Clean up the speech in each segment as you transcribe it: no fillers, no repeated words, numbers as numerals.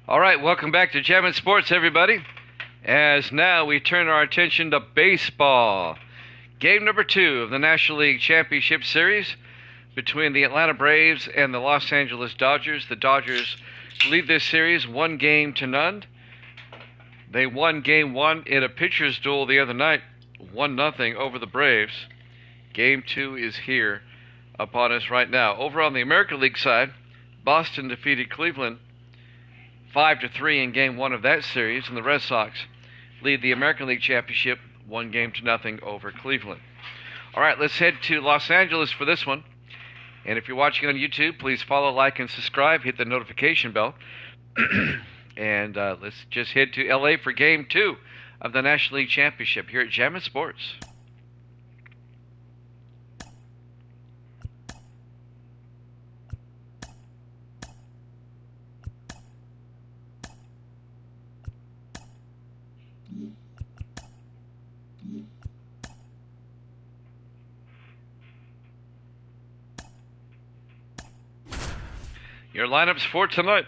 All right, welcome back to Jammin' Sports, everybody. As now we turn our attention to baseball. Game number 2 of the National League Championship Series between the Atlanta Braves and the Los Angeles Dodgers. The Dodgers lead this series 1-0. They won Game 1 in a pitcher's duel the other night, 1-0 over the Braves. Game 2 is here upon us right now. Over on the American League side, Boston defeated Cleveland 5-3 in Game 1 of that series, and the Red Sox lead the American League Championship 1-0 over Cleveland. All right, let's head to Los Angeles for this one. And if you're watching on YouTube, please follow, like, and subscribe. Hit the notification bell. And let's just head to LA for Game 2 of the National League Championship here at Jammin' Sports. Your lineups for tonight.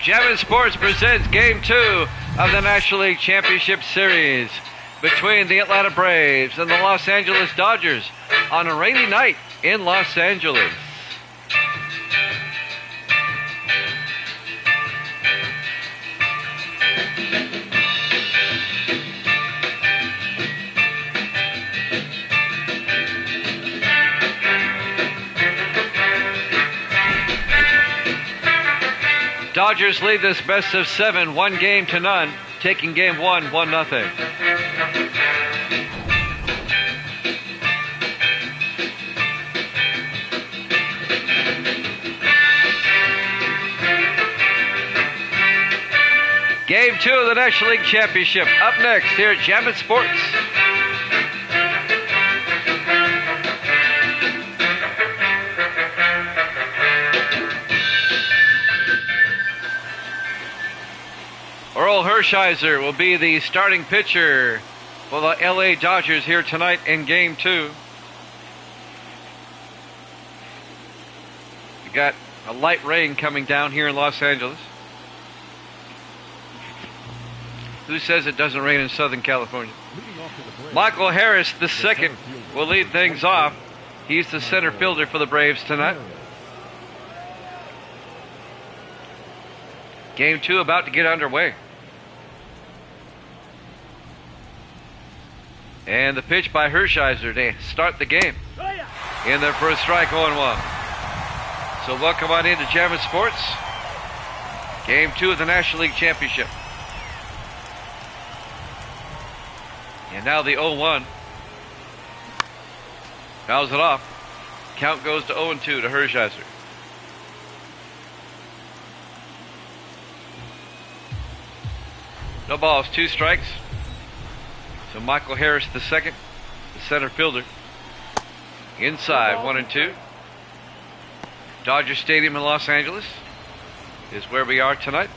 Jammin' Sports presents Game 2 of the National League Championship Series between the Atlanta Braves and the Los Angeles Dodgers on a rainy night in Los Angeles. Dodgers lead this best of 7, 1-0, taking Game 1, 1-0. Game 2 of the National League Championship up next here at Jammin' Sports. Earl Hershiser will be the starting pitcher for the LA Dodgers here tonight in Game 2. We got a light rain coming down here in Los Angeles. Who says it doesn't rain in Southern California? Michael Harris II will lead things off. He's the center fielder for the Braves tonight. Game 2 about to get underway. And the pitch by Hershiser to start the game. In there for a strike, 0-1. So welcome on into Jammin' Sports. Game 2 of the National League Championship. And now the 0-1. Fouls it off. Count goes to 0-2 to Hershiser. No balls, 2 strikes. So Michael Harris II, the center fielder. Inside, 1-2. Dodger Stadium in Los Angeles is where we are tonight.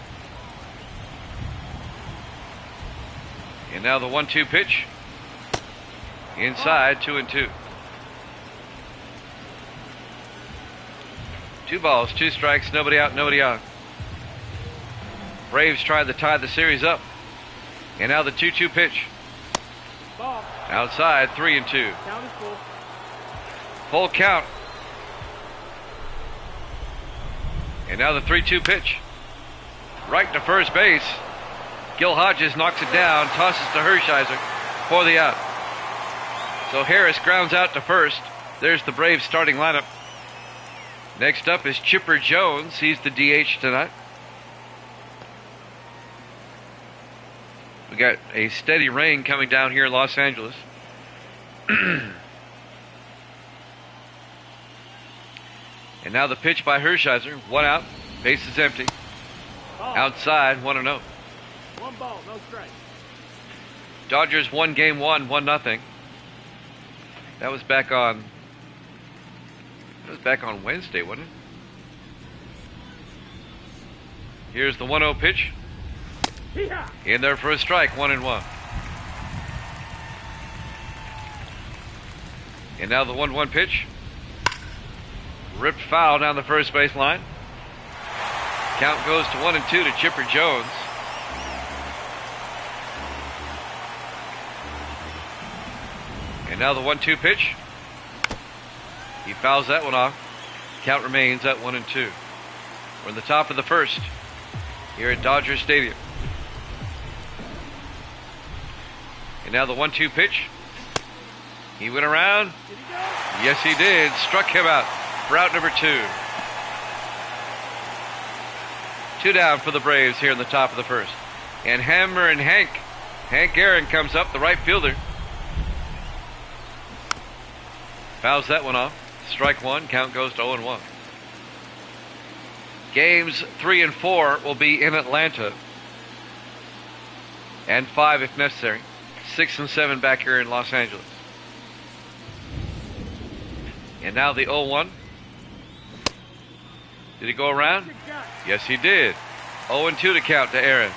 And now the 1-2 pitch. Inside, 2-2. 2 balls, 2 strikes, nobody out, nobody on. Braves tried to tie the series up. And now the 2-2 pitch. Outside, 3-2. Count is full. Full count. And now the 3-2 pitch. Right to first base. Gil Hodges knocks it down, tosses to Hershiser for the out. So Harris grounds out to first. There's the Braves starting lineup. Next up is Chipper Jones. He's the DH tonight. We got a steady rain coming down here in Los Angeles. And now the pitch by Hershiser. 1 out. Base is empty. Outside, 1-0. 1 ball, no strike. Dodgers won Game 1, 1-0. That was back on Wednesday, wasn't it? Here's the 1-0 pitch. In there for a strike, 1-1. And now the 1-1 pitch. Ripped foul down the first base line. Count goes to 1-2 to Chipper Jones. And now the 1-2 pitch. He fouls that one off. Count remains at 1-2. We're in the top of the first here at Dodger Stadium. And now the 1-2 pitch. He went around. Did he go? Yes, he did. Struck him out for out number 2. 2 down for the Braves here in the top of the first. And Hammer and Hank Aaron comes up, the right fielder. Fouls that one off. Strike 1. Count goes to 0-1. Games 3 and 4 will be in Atlanta. And 5 if necessary. 6 and 7 back here in Los Angeles. And now the 0-1. Did he go around? Yes, he did. 0-2 to count to Aaron.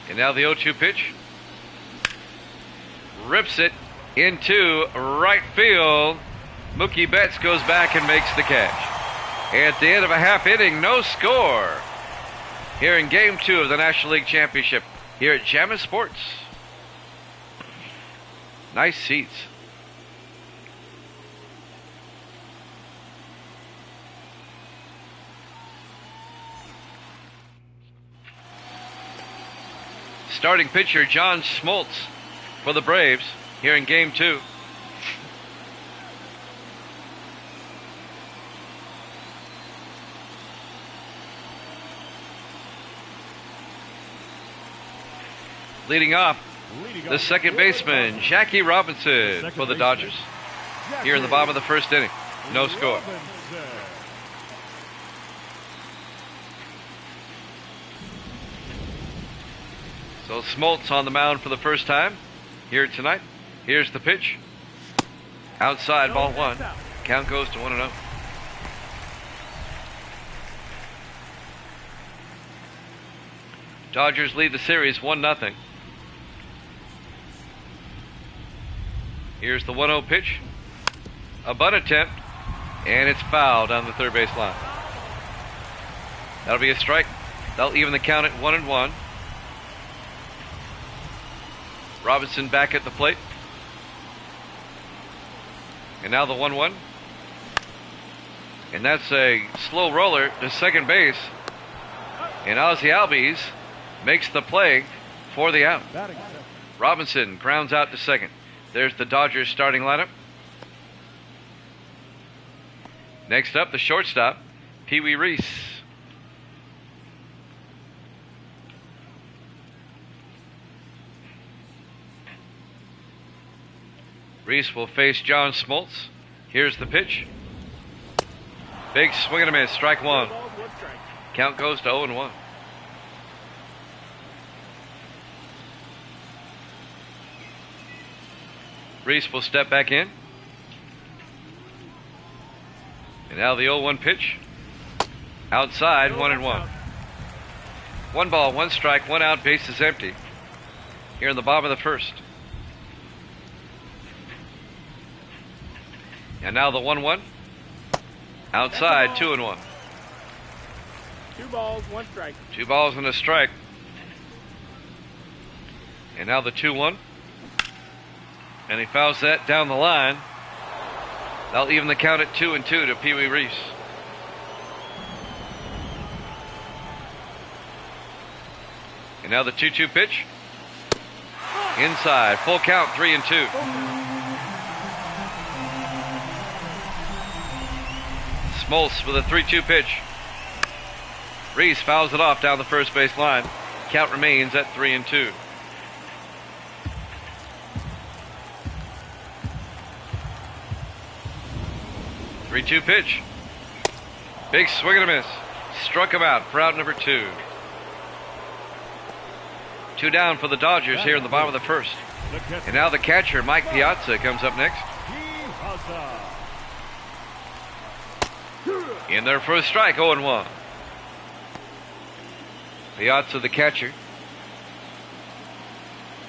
And now the 0-2 pitch. Rips it into right field. Mookie Betts goes back and makes the catch. At the end of a half inning, no score. Here in Game 2 of the National League Championship. Here at Jammin' Sports. Nice seats. Starting pitcher John Smoltz for the Braves here in Game 2. Leading off, the second baseman, Jackie Robinson for the Dodgers. Here in the bottom of the first inning. No score. So Smoltz on the mound for the first time here tonight. Here's the pitch. Outside, ball 1. Count goes to 1-0. Dodgers lead the series 1-0. Here's the 1-0 pitch. A bunt attempt, and it's fouled on the third base line. That'll be a strike. They'll even the count at 1-1. Robinson back at the plate. And now the 1-1. And that's a slow roller to second base. And Ozzie Albies makes the play for the out. Robinson grounds out to second. There's the Dodgers starting lineup. Next up, the shortstop, Pee Wee Reese. Reese will face John Smoltz. Here's the pitch. Big swing and a miss, strike 1. Count goes to 0-1. Reese will step back in. And now the 0-1 pitch. Outside, 1-1. 1 ball, 1 strike, 1 out, base is empty. Here in the bottom of the first. And now the 1-1. Outside, 2-1. 2 balls, 1 strike. 2 balls and a strike. And now the 2-1. And he fouls that down the line. They'll even the count at 2-2 to Pee Wee Reese. And now the 2-2 pitch. Inside, full count, 3-2. Smoltz with a 3-2 pitch. Reese fouls it off down the first base line. Count remains at 3-2. Three-two pitch. Big swing and a miss. Struck him out for out number 2. 2 down for the Dodgers here in the bottom of the first. And now the catcher, Mike Piazza, comes up next. In their first strike, 0-1. Piazza, the catcher.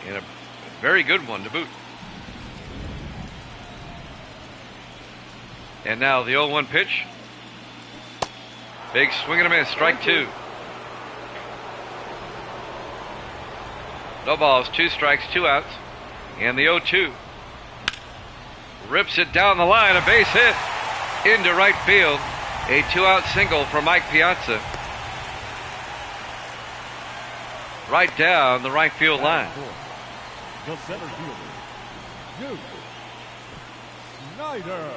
And a very good one to boot. And now the 0-1 pitch. Big swing and a miss, strike 2. No balls, 2 strikes, 2 outs. And the 0-2. Rips it down the line, a base hit into right field. A 2-out single for Mike Piazza. Right down the right field line. The center fielder, Duke Snyder.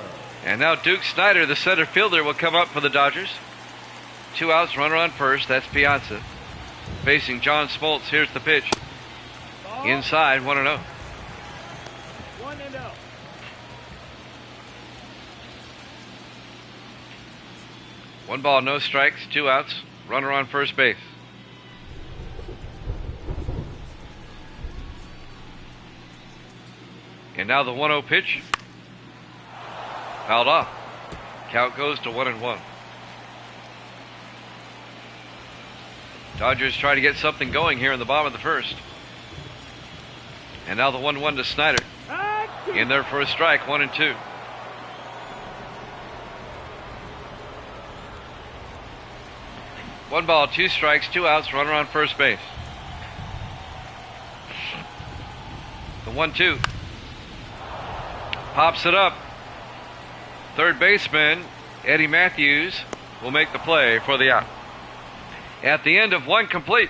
And now Duke Snyder, the center fielder, will come up for the Dodgers. 2 outs, runner on first. That's Piazza. Facing John Smoltz. Here's the pitch. Inside, 1-0. 1-0. 1 ball, no strikes, 2 outs. Runner on first base. And now the 1-0 pitch. Fouled off. Count goes to 1-1. Dodgers try to get something going here in the bottom of the first. And now the 1-1 to Snyder. In there for a strike, 1-2. One ball, 2 strikes, 2 outs, runner on first base. The 1-2. Pops it up. Third baseman, Eddie Matthews, will make the play for the out. At the end of 1 complete,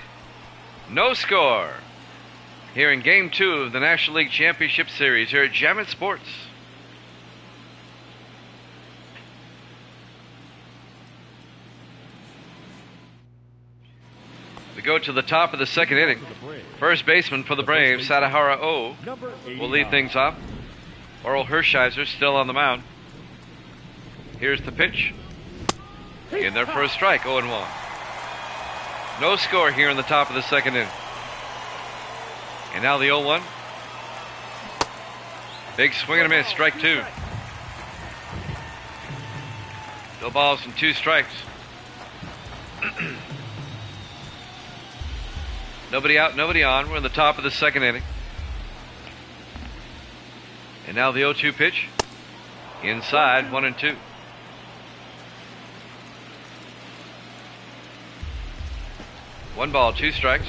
no score. Here in Game 2 of the National League Championship Series here at Jammin' Sports. We go to the top of the second inning. First baseman for the Braves, Sadahara O, will lead things off. Oral Hershiser still on the mound. Here's the pitch. In there for a strike, 0-1. No score here in the top of the second inning. And now the 0-1. Big swing and a miss, strike 2. No balls and 2 strikes. Nobody out, nobody on. We're in the top of the second inning. And now the 0-2 pitch. Inside, 1-2. One ball, 2 strikes.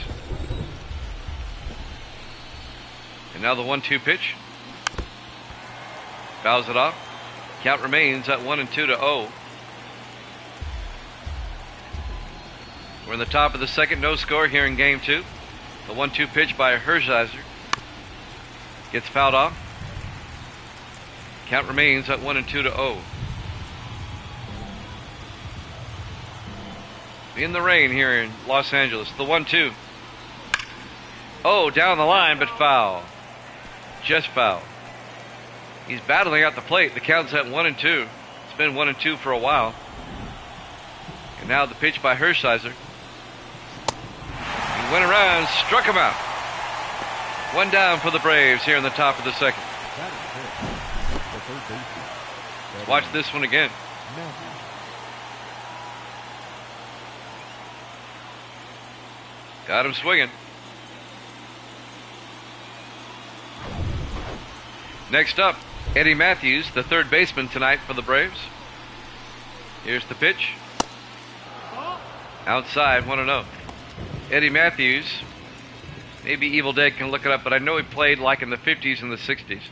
And now the 1-2 pitch. Fouls it off. Count remains at 1-2 to 0. We're in the top of the second, no score here in Game 2. The 1-2 pitch by Hershiser gets fouled off. Count remains at 1-2 to 0. In the rain here in Los Angeles. The 1-2. Oh, down the line, but foul. Just foul. He's battling out the plate. The count's at 1-2. It's been 1-2 for a while. And now the pitch by Hershiser. He went around, struck him out. 1 down for the Braves here in the top of the second. Let's watch this one again. Got him swinging. Next up, Eddie Matthews, the third baseman tonight for the Braves. Here's the pitch. Outside, 1-0. Eddie Matthews, maybe Evil Dead can look it up, but I know he played like in the 50s and the 60s.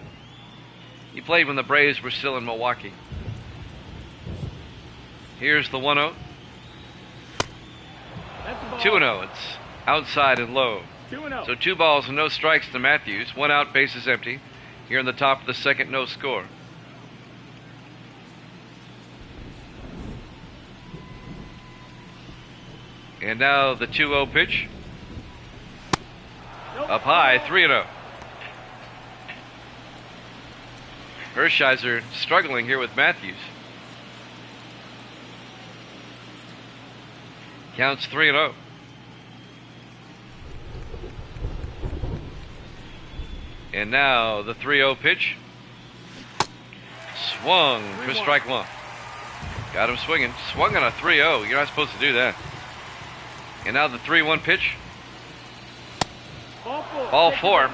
He played when the Braves were still in Milwaukee. Here's the 1-0. 2-0. It's outside and low. 2-0. So 2 balls and no strikes to Matthews. 1 out, bases empty. Here in the top of the second, no score. And now the 2-0 pitch. Up high, 3-0. Hershiser struggling here with Matthews. Counts 3-0. And now the 3-0 pitch. Swung for strike 1. Got him swinging. Swung on a 3-0. You're not supposed to do that. And now the 3-1 pitch. Ball 4.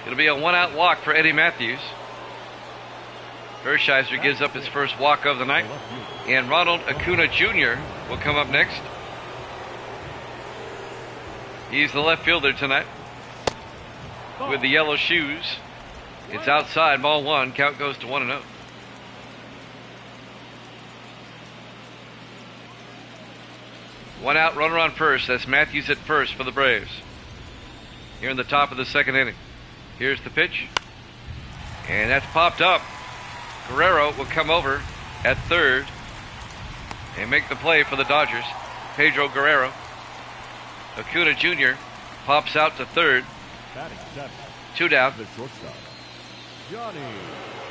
It'll be a 1-out walk for Eddie Matthews. Hershiser gives up his first walk of the night. And Ronald Acuna Jr. will come up next. He's the left fielder tonight with the yellow shoes. It's outside, ball one. Count goes to 1-0. One out, runner on first. That's Matthews at first for the Braves. Here in the top of the second inning. Here's the pitch. And that's popped up. Guerrero will come over at third and make the play for the Dodgers. Pedro Guerrero. Acuna Jr. pops out to third. 2 down.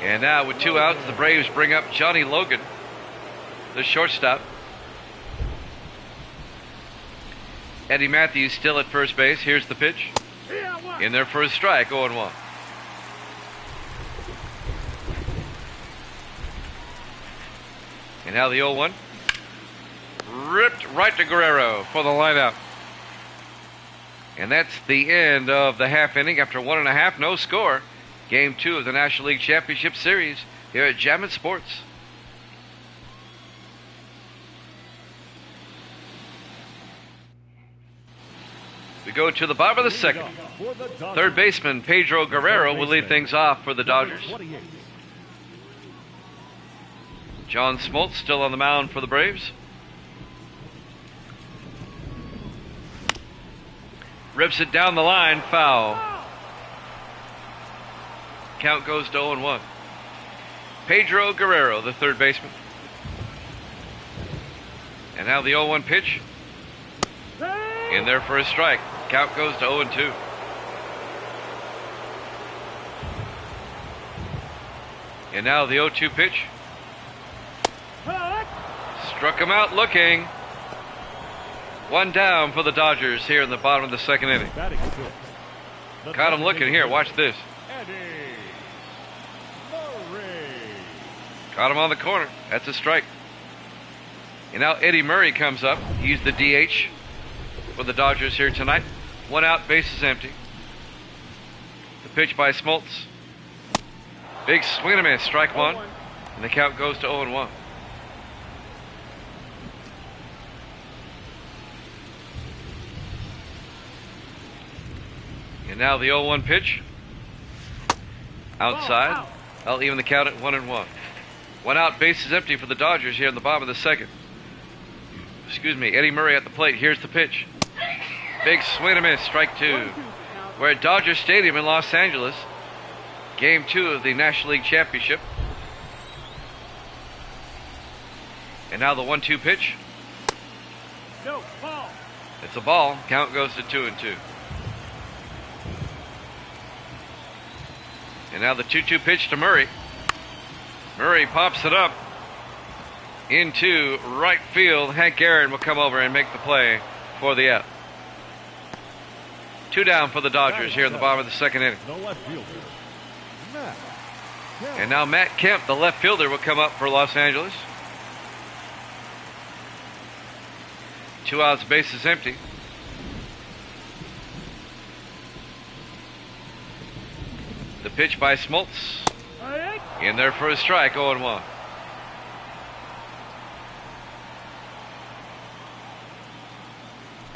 And now with 2 outs, the Braves bring up Johnny Logan, the shortstop. Eddie Matthews still at first base. Here's the pitch. In there for a strike, 0-1. And now the 0-1. Ripped right to Guerrero for the lineout. And that's the end of the half inning. After 1.5, no score. Game 2 of the National League Championship Series here at Jammin' Sports. We go to the bottom of the second. Third baseman Pedro Guerrero will lead things off for the Dodgers. John Smoltz still on the mound for the Braves. Rips it down the line, foul. Count goes to 0-1. Pedro Guerrero, the third baseman. And now the 0-1 pitch. In there for a strike. Count goes to 0-2. And now the 0-2 pitch. Struck him out looking. 1 down for the Dodgers here in the bottom of the second inning. Caught him looking here. Watch this. Caught him on the corner. That's a strike. And now Eddie Murray comes up. He's the DH for the Dodgers here tonight. 1 out, bases empty. The pitch by Smoltz. Big swing and a miss, strike 1. And the count goes to 0-1. And now the 0-1 pitch. Outside. I'll even the count at 1-1. 1 out, bases empty for the Dodgers here in the bottom of the second. Excuse me, Eddie Murray at the plate. Here's the pitch. Big swing and a miss, strike 2. We're at Dodger Stadium in Los Angeles. Game 2 of the National League Championship. And now the 1-2 pitch. No, ball. It's a ball. Count goes to 2-2. And now the 2-2 pitch to Murray. Murray pops it up into right field. Hank Aaron will come over and make the play for the out. 2 down for the Dodgers here in the bottom of the second inning. And now Matt Kemp, the left fielder, will come up for Los Angeles. 2 outs, bases empty. The pitch by Smoltz. In there for a strike, 0-1.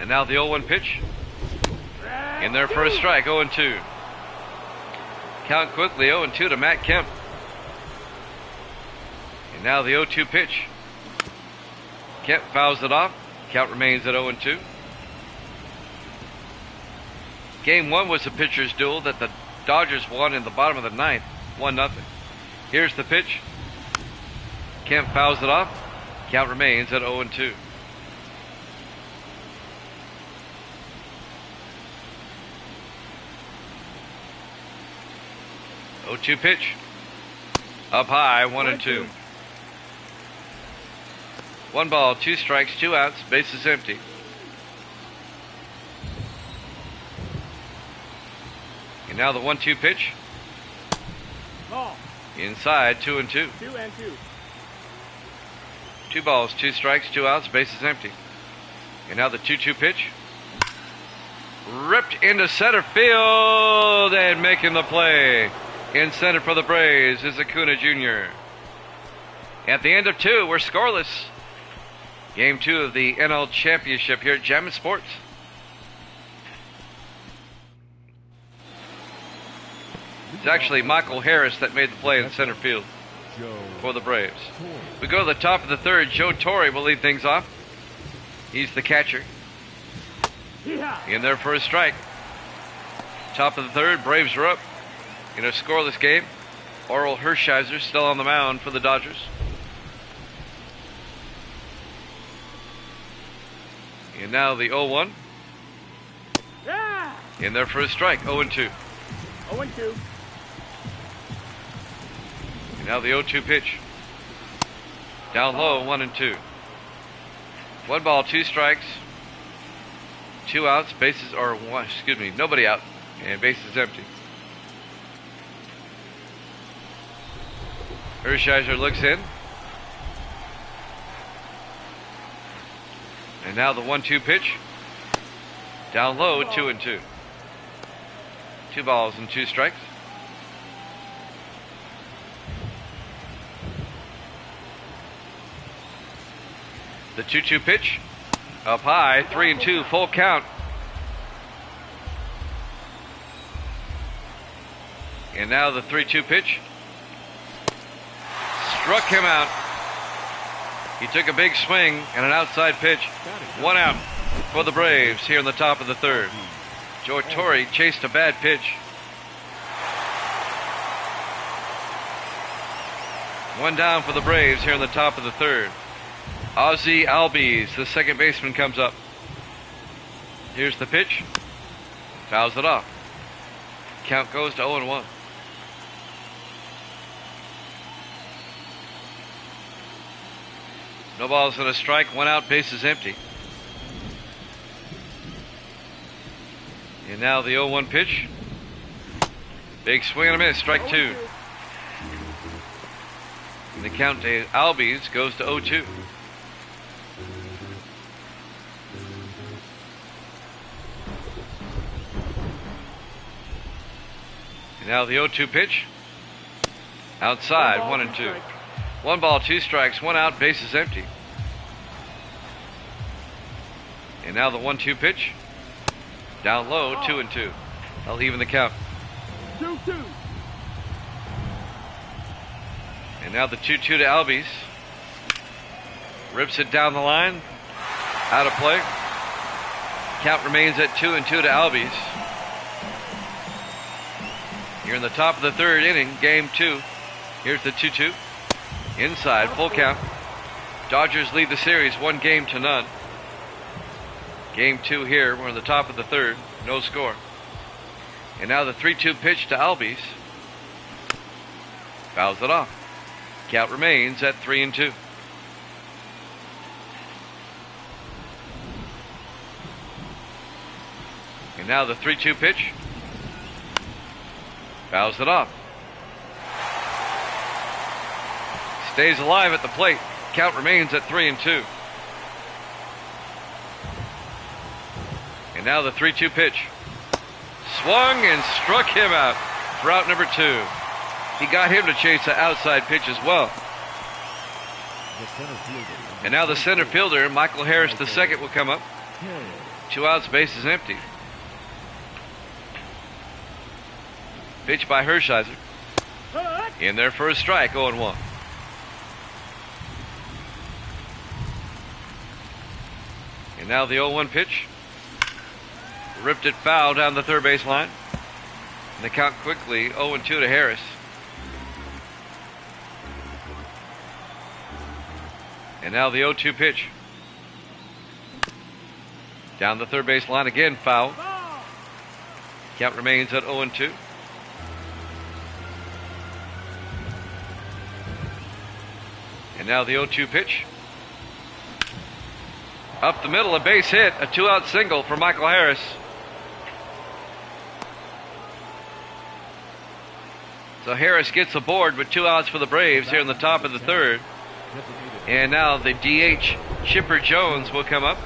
And now the 0-1 pitch. In there for a strike, 0-2. Count quickly, 0-2 to Matt Kemp. And now the 0-2 pitch. Kemp fouls it off. Count remains at 0-2. Game 1 was a pitcher's duel that the Dodgers won in the bottom of the ninth, 1-0. Here's the pitch. Kemp fouls it off. Count remains at 0-2. Oh, 2 pitch. Up high, 1-2. 1 ball, 2 strikes, 2 outs, bases empty. And now the 1-2 pitch. Ball. Inside, 2-2. 2-2. 2 balls, 2 strikes, 2 outs, bases empty. And now the 2-2 pitch. ripped into center field, and making the play in center for the Braves is Acuna Jr. At the end of 2, we're scoreless. Game 2 of the NL Championship here at Jammin' Sports. It's actually Michael Harris that made the play in center field for the Braves. We go to the top of the 3rd. Joe Torre will lead things off. He's the catcher. In there for a strike. Top of the 3rd, Braves are up in a scoreless game. Oral Hershiser still on the mound for the Dodgers. And now the 0-1. In there for a strike, 0-2. 0-2. And now the 0-2 pitch. Down low, 1-2. 1 ball, 2 strikes. 2 outs, bases are nobody out, and bases empty. Hershiser looks in. And now the 1-2 pitch. Down low, 2-2. 2 balls and 2 strikes. The 2-2 pitch. Up high, 3-2, full count. And now the 3-2 pitch. Struck him out. He took a big swing and an outside pitch. 1 out for the Braves here in the top of the 3rd. Joe Torre chased a bad pitch. 1 down for the Braves here in the top of the 3rd. Ozzie Albies, the second baseman, comes up. Here's the pitch. Fouls it off. Count goes to 0-1. No balls and a strike, 1 out, bases empty. And now the 0-1 pitch. Big swing and a miss, strike 2. And the count to Albies goes to 0-2. And now the 0-2 pitch. Outside, 1-2. 1 ball, 2 strikes, 1 out, bases empty. And now the 1-2 pitch. Down low, 2-2. I'll even the count. 2-2. And now the 2-2 to Albies. Rips it down the line. Out of play. Count remains at 2-2 to Albies. You're in the top of the 3rd inning, game 2. Here's the 2-2. Inside, full count. Dodgers lead the series 1-0. Game 2 here, we're in the top of the 3rd, no score. And now the 3-2 pitch to Albies. Fouls it off. Count remains at 3-2. And now the 3-2 pitch. Fouls it off. Stays alive at the plate. Count remains at 3-2. And now the 3-2 pitch. Swung and struck him out for out number 2. He got him to chase the outside pitch as well. And now the center fielder, Michael Harris II, will come up. 2 outs, bases empty. Pitch by Hershiser. In there for a strike, 0-1. And now the 0-1 pitch. Ripped it foul down the 3rd base line. And the count quickly, 0-2 to Harris. And now the 0-2 pitch. Down the 3rd base line again, foul. Count remains at 0-2. And now the 0-2 pitch. Up the middle, a base hit, a 2-out single for Michael Harris. So Harris gets aboard with 2 outs for the Braves here in the top of the 3rd. And now the DH, Chipper Jones, will come up.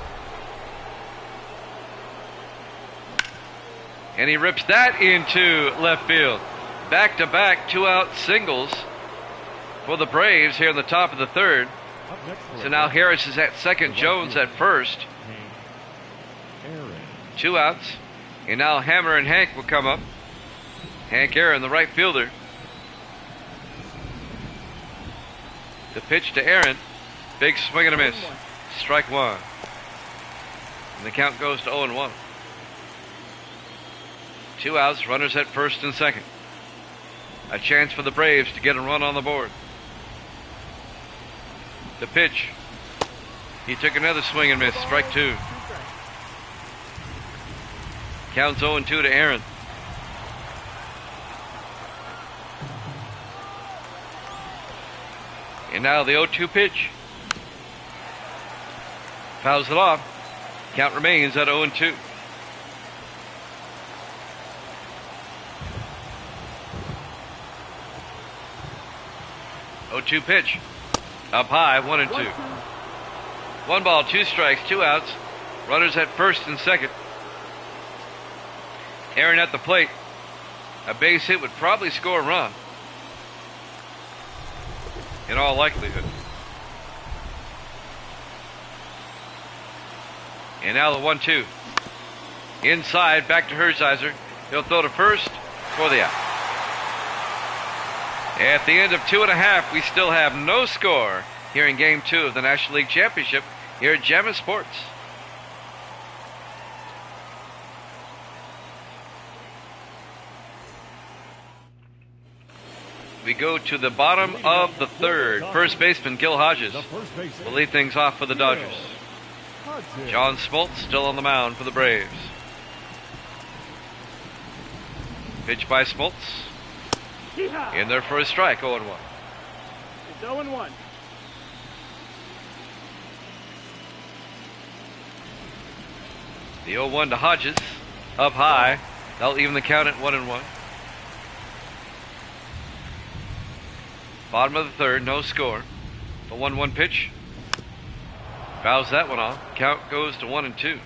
And he rips that into left field. Back-to-back two-out singles for the Braves here in the top of the third. Up next for So now Harris is at second, Jones at first. Aaron. 2 outs. And now Hammer and Hank will come up. Hank Aaron, the right fielder. The pitch to Aaron. Big swing and a miss. Strike one. And the count goes to 0-1. 2 outs, runners at first and second. A chance for the Braves to get a run on the board. The pitch. He took another swing and missed. Strike two. Counts 0-2 to Aaron. And now the 0-2 pitch. Fouls it off. Count remains at 0-2. Oh, 2 pitch. Up high, 1-2. 1 ball, 2 strikes, 2 outs. Runners at first and second. Aaron at the plate. A base hit would probably score a run. In all likelihood. And now the 1-2. Inside, back to Herzheiser. He'll throw to first for the out. At the end of 2.5, we still have no score here in Game 2 of the National League Championship here at Gemma Sports. We go to the bottom of the third. First baseman Gil Hodges will lead things off for the Dodgers. John Smoltz still on the mound for the Braves. Pitch by Smoltz. In there for a strike, 0-1. It's 0-1. The 0-1 to Hodges. Up high. They'll even the count at 1-1. Bottom of the third, no score. The 1-1 pitch. Fouls that one off. Count goes to 1-2.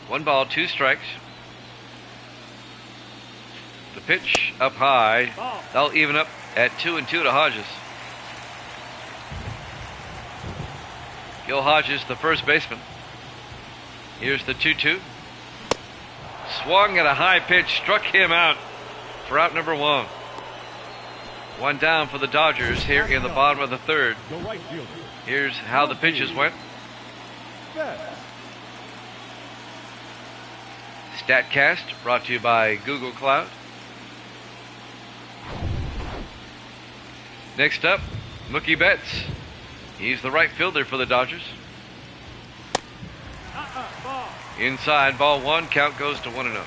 One ball, 2 strikes. The pitch up high. They'll even up at 2-2 to Hodges. Gil Hodges, the first baseman. Here's the 2-2. Swung at a high pitch, struck him out for out number 1. One down for the Dodgers here in the bottom of the third. Here's how the pitches went. StatCast brought to you by Google Cloud. Next up, Mookie Betts. He's the right fielder for the Dodgers. Inside, ball 1, count goes to 1-0.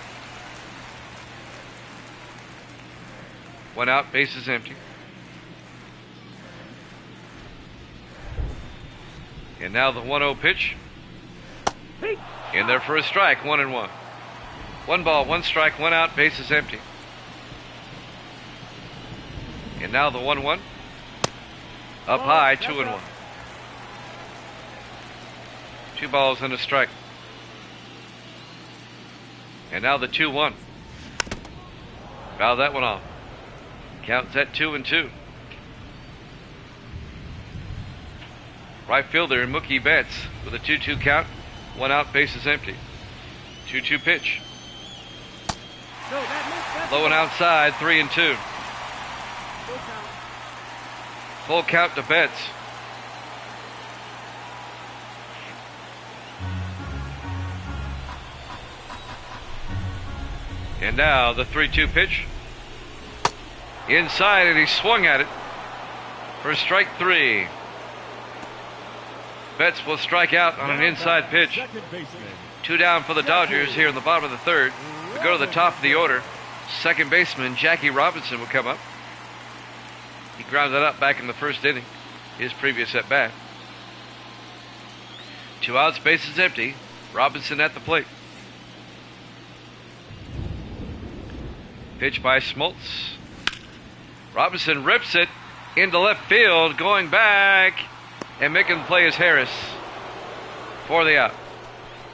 1 out, bases empty. And now the 1-0 pitch. In there for a strike, 1-1. 1 ball, 1 strike, 1 out, bases empty. And now the 1-1. Up high, 2-1. 2 balls and a strike. And now the 2-1. Foul that one off. Counts at 2-2. Right fielder Mookie Betts with a 2-2 count. 1 out, bases empty. 2-2 pitch. Low and outside, 3-2. Full count to Betts. And now the 3-2 pitch. Inside, and he swung at it for strike 3. Betts will strike out on an inside pitch. 2 down for the Dodgers here in the bottom of the third. We go to the top of the order. Second baseman Jackie Robinson will come up. He grounded up back in the first inning, his previous at bat. 2 outs, bases empty. Robinson at the plate. Pitch by Smoltz. Robinson rips it into left field, going back, and making the play is Harris. for the out.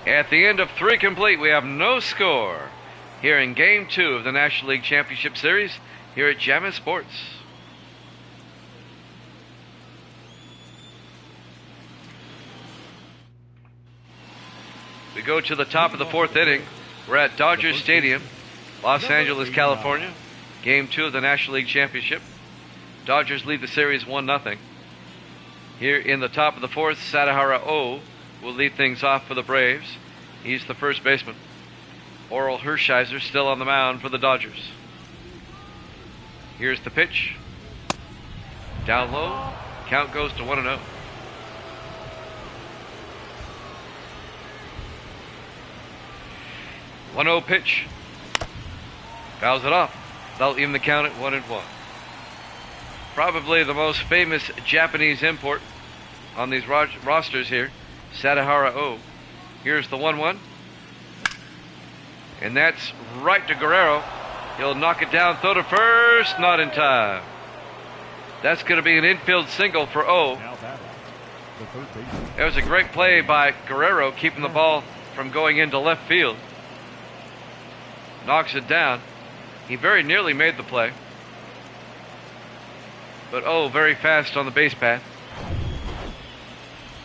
At the end of 3 complete, we have no score here in Game 2 of the National League Championship Series here at Jammin' Sports. We go to the top of the 4th inning. We're at Dodger Stadium, Los Angeles, California. Game 2 of the National League Championship. Dodgers lead the series 1-0. Here in the top of the 4th, Sadahara O will lead things off for the Braves. He's the first baseman. Oral Hershiser still on the mound for the Dodgers. Here's the pitch. Down low. Count goes to 1-0. One-0 pitch. Fouls it off. They'll even the count at 1-1. Probably the most famous Japanese import on these rosters here, Sadahara O. Here's the 1-1. And that's right to Guerrero. He'll knock it down, throw to first, not in time. That's going to be an infield single for O. Now batting, the third baseman. It was a great play by Guerrero, keeping the ball from going into left field. Knocks it down. He very nearly made the play. But O very fast on the base path.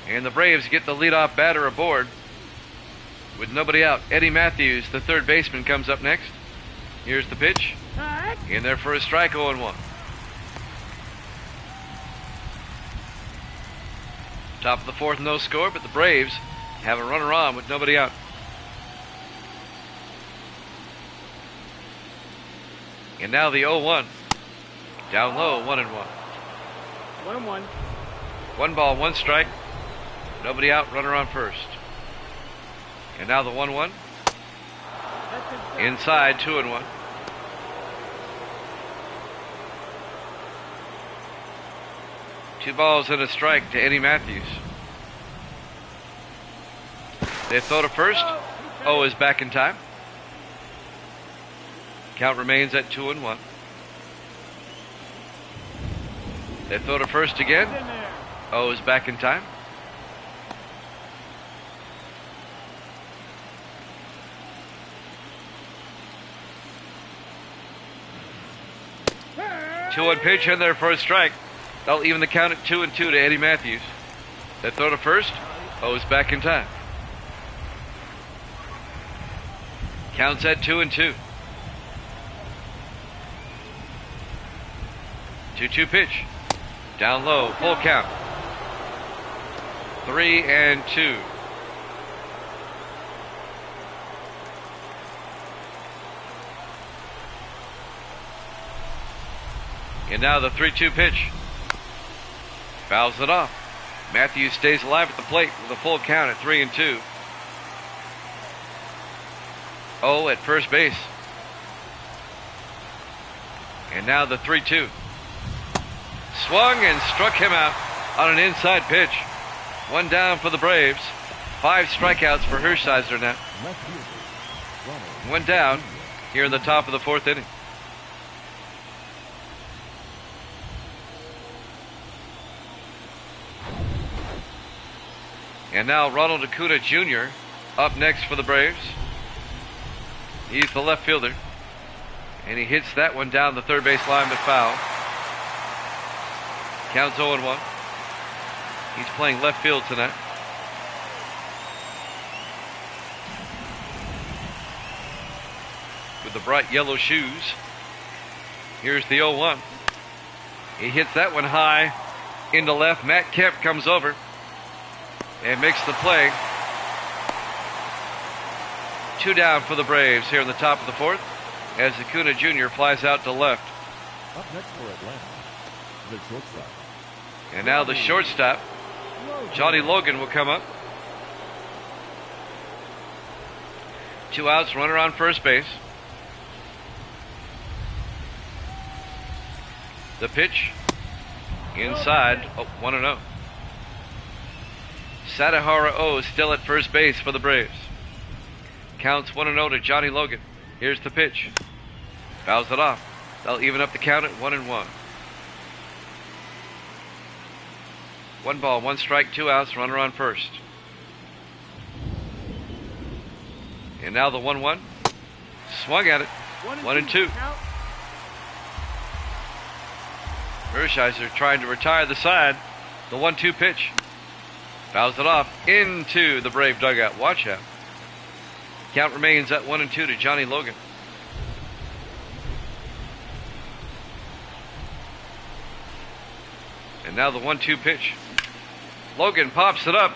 And the Braves get the leadoff batter aboard with nobody out. Eddie Matthews, the third baseman, comes up next. Here's the pitch. In there for a strike, 0-1. Top of the 4th, no score, but the Braves have a runner on with nobody out. And now the 0-1. Down low, 1-1. 1-1. 1 ball, 1 strike. Nobody out, runner on first. And now the 1-1. Inside, 2-1. Two balls and a strike to Eddie Matthews. They throw to first. O is back in time. Count remains at 2-1. They throw to first again. O is back in time. Two-one pitch in there for a strike. They'll even the count at 2-2 to Eddie Matthews. They throw to first. O is back in time. Counts at 2-2. 2-2 pitch. Down low, full count. 3-2. And now the 3-2 pitch. Fouls it off. Matthews stays alive at the plate with a full count at 3-2. O at first base. And now the 3-2. Swung and struck him out on an inside pitch. One down for the Braves. 5 strikeouts for Hershiser now. Left fielder, Ronald. One down here in the top of the 4th inning. And now Ronald Acuna Jr. up next for the Braves. He's the left fielder. And he hits that one down the third base line, but foul. Counts 0-1. He's playing left field tonight. With the bright yellow shoes. Here's the 0-1. He hits that one high into left. Matt Kemp comes over and makes the play. 2 down for the Braves here in the top of the 4th as Acuna Jr. flies out to left. Up next for Atlanta, the shortstop. And now the shortstop, Johnny Logan, will come up. 2 outs, runner on first base. The pitch inside, 1-0. Sadahara O still at first base for the Braves. Counts 1-0 to Johnny Logan. Here's the pitch. Fouls it off. They'll even up the count at 1-1. 1 ball, 1 strike, 2 outs, runner on first. And now the 1-1. Swung at it. 1-2. Count. Hershiser trying to retire the side. The 1-2 pitch. Fouls it off into the Brave dugout. Watch out. Count remains at 1-2 to Johnny Logan. And now the 1-2 pitch. Logan pops it up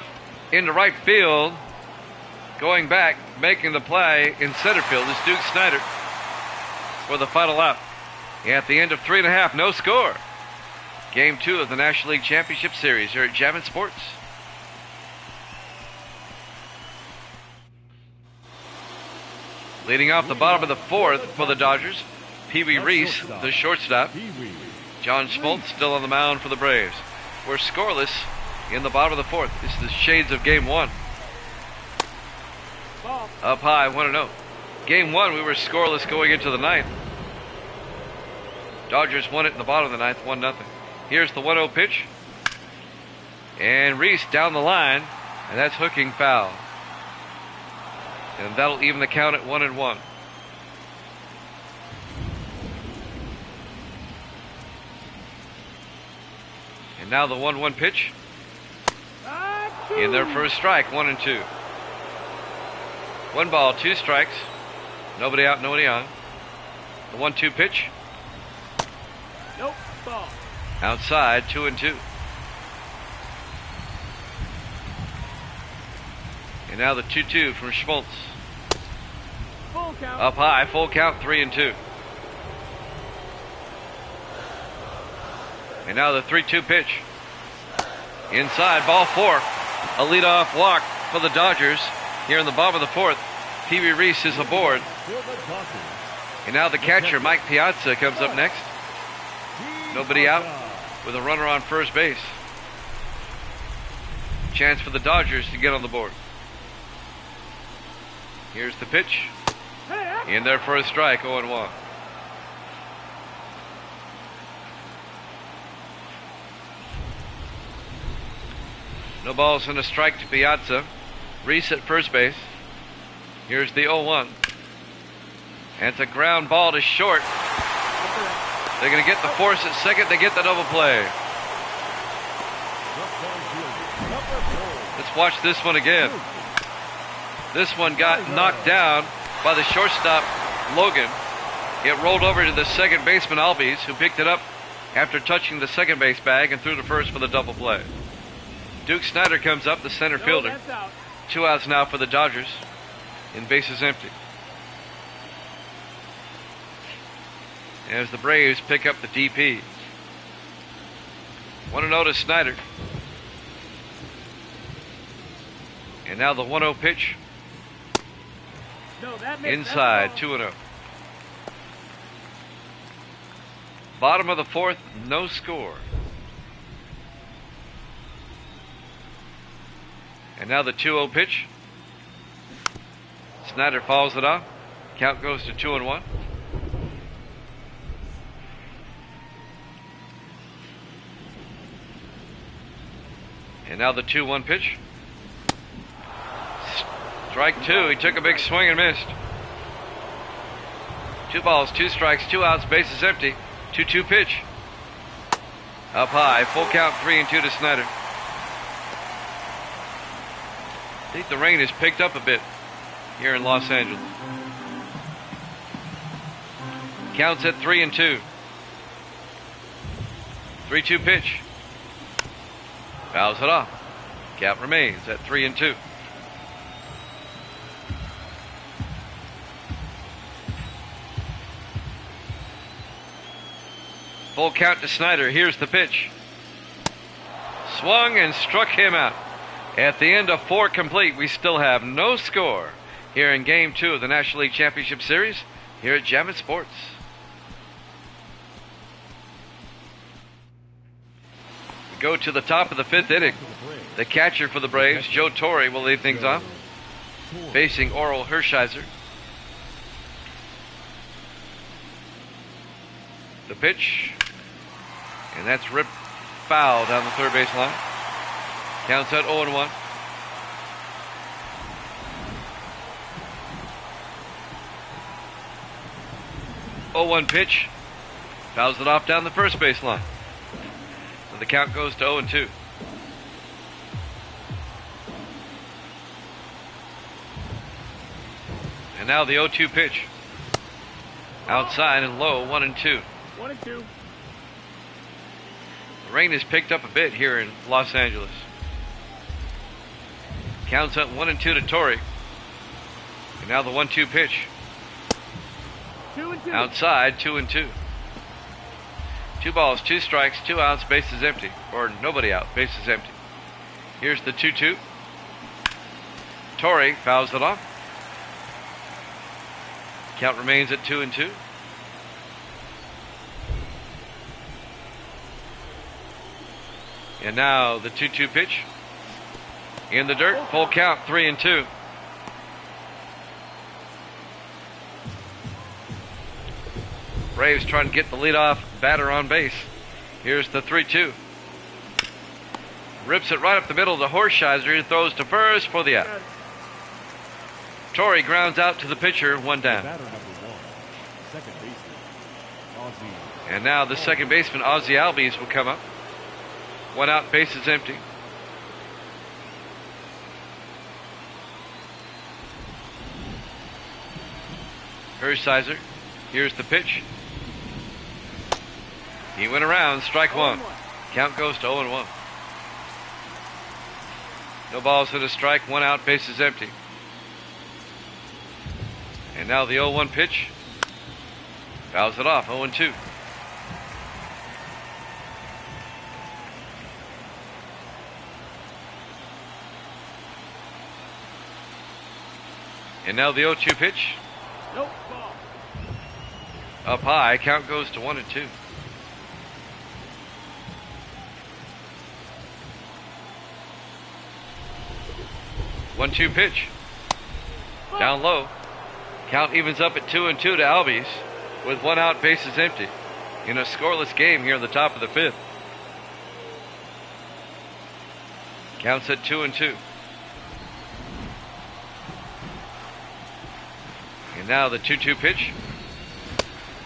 into right field. Going back, making the play in center field is Duke Snyder for the final out. At the end of 3.5, no score. Game 2 of the National League Championship Series here at Jammin' Sports. Leading off the bottom of the 4th for the Dodgers, Pee Wee Reese, the shortstop. John Smoltz still on the mound for the Braves. We're scoreless in the bottom of the 4th. This is the shades of Game 1. Ball. Up high, 1-0. Game 1, we were scoreless going into the 9th. Dodgers won it in the bottom of the 9th, 1-0. Here's the 1-0 pitch. And Reese down the line, and that's hooking foul. And that'll even the count at 1-1. And now the 1-1 pitch. In there for a strike, 1-2. 1 ball, 2 strikes. Nobody out, nobody on. The 1-2 pitch. Nope. Ball. Outside, 2-2. And now the 2-2 from Schmaltz. Full count. Up high, full count, 3-2. And now the 3-2 pitch. Inside, ball 4. A leadoff walk for the Dodgers here in the bottom of the 4th. Pee Wee Reese is aboard. And now the catcher, Mike Piazza, comes up next. Nobody out with a runner on first base. Chance for the Dodgers to get on the board. Here's the pitch. In there for a strike, 0-1. No balls and a strike to Piazza. Reese at first base. Here's the 0-1. And it's a ground ball to short. They're going to get the force at second. They get the double play. Let's watch this one again. This one got knocked down by the shortstop, Logan. It rolled over to the second baseman, Albies, who picked it up after touching the second base bag and threw to first for the double play. Duke Snyder comes up, the center fielder. That's out. 2 outs now for the Dodgers, and bases empty. As the Braves pick up the DP. 1-0 to Snyder. And now the 1-0 pitch. No, that missed. Inside, That's a 2-0. Bottom of the 4th, no score. And now the 2-0 pitch. Snyder fouls it off. Count goes to 2-1. And now the 2-1 pitch. Strike 2. He took a big swing and missed. 2 balls, 2 strikes, 2 outs, bases empty. 2-2 pitch. Up high, full count, 3-2 to Snyder. I think the rain has picked up a bit here in Los Angeles. Counts at 3-2. 3-2 pitch. Fouls it off. Count remains at 3-2. Full count to Snyder. Here's the pitch. Swung and struck him out. At the end of 4 complete, we still have no score here in Game 2 of the National League Championship Series here at Jammin' Sports. We go to the top of the 5th inning. The catcher for the Braves, Joe Torre, will lead things off, facing Oral Hershiser. The pitch, and that's ripped foul down the third base line. Counts at 0-1. 0-1 pitch. Fouls it off down the first baseline. So the count goes to 0-2. And now the 0-2 pitch. Outside and low, 1-2. 1-2. The rain has picked up a bit here in Los Angeles. Counts up 1-2 to Torrey. And now the 1-2 pitch. 2-2. Outside, 2-2. 2 balls, 2 strikes, 2 outs, bases empty. Or nobody out, bases empty. Here's the 2-2. Torrey fouls it off. Count remains at 2-2. And now the 2-2 pitch. In the dirt, full count, 3-2. Braves trying to get the leadoff batter on base. Here's the 3-2. Rips it right up the middle to Horshizer, who throws to first for the out. Torrey grounds out to the pitcher, 1 down. Batter number 1, second baseman, Ozzie. And now the second baseman, Ozzie Albies, will come up. 1 out, bases empty. Hershiser, here's the pitch. He went around, strike 1. Count goes to 0-1. No balls and a strike, 1 out, bases empty. And now the 0-1 pitch. Fouls it off, 0-2. And now the 0-2 pitch. Nope. Ball. Up high, count goes to 1-2. One-two pitch. Down low. Count evens up at 2-2 to Albies with 1 out, bases empty. In a scoreless game here in the top of the 5th. Counts at 2-2. And now the 2-2 pitch.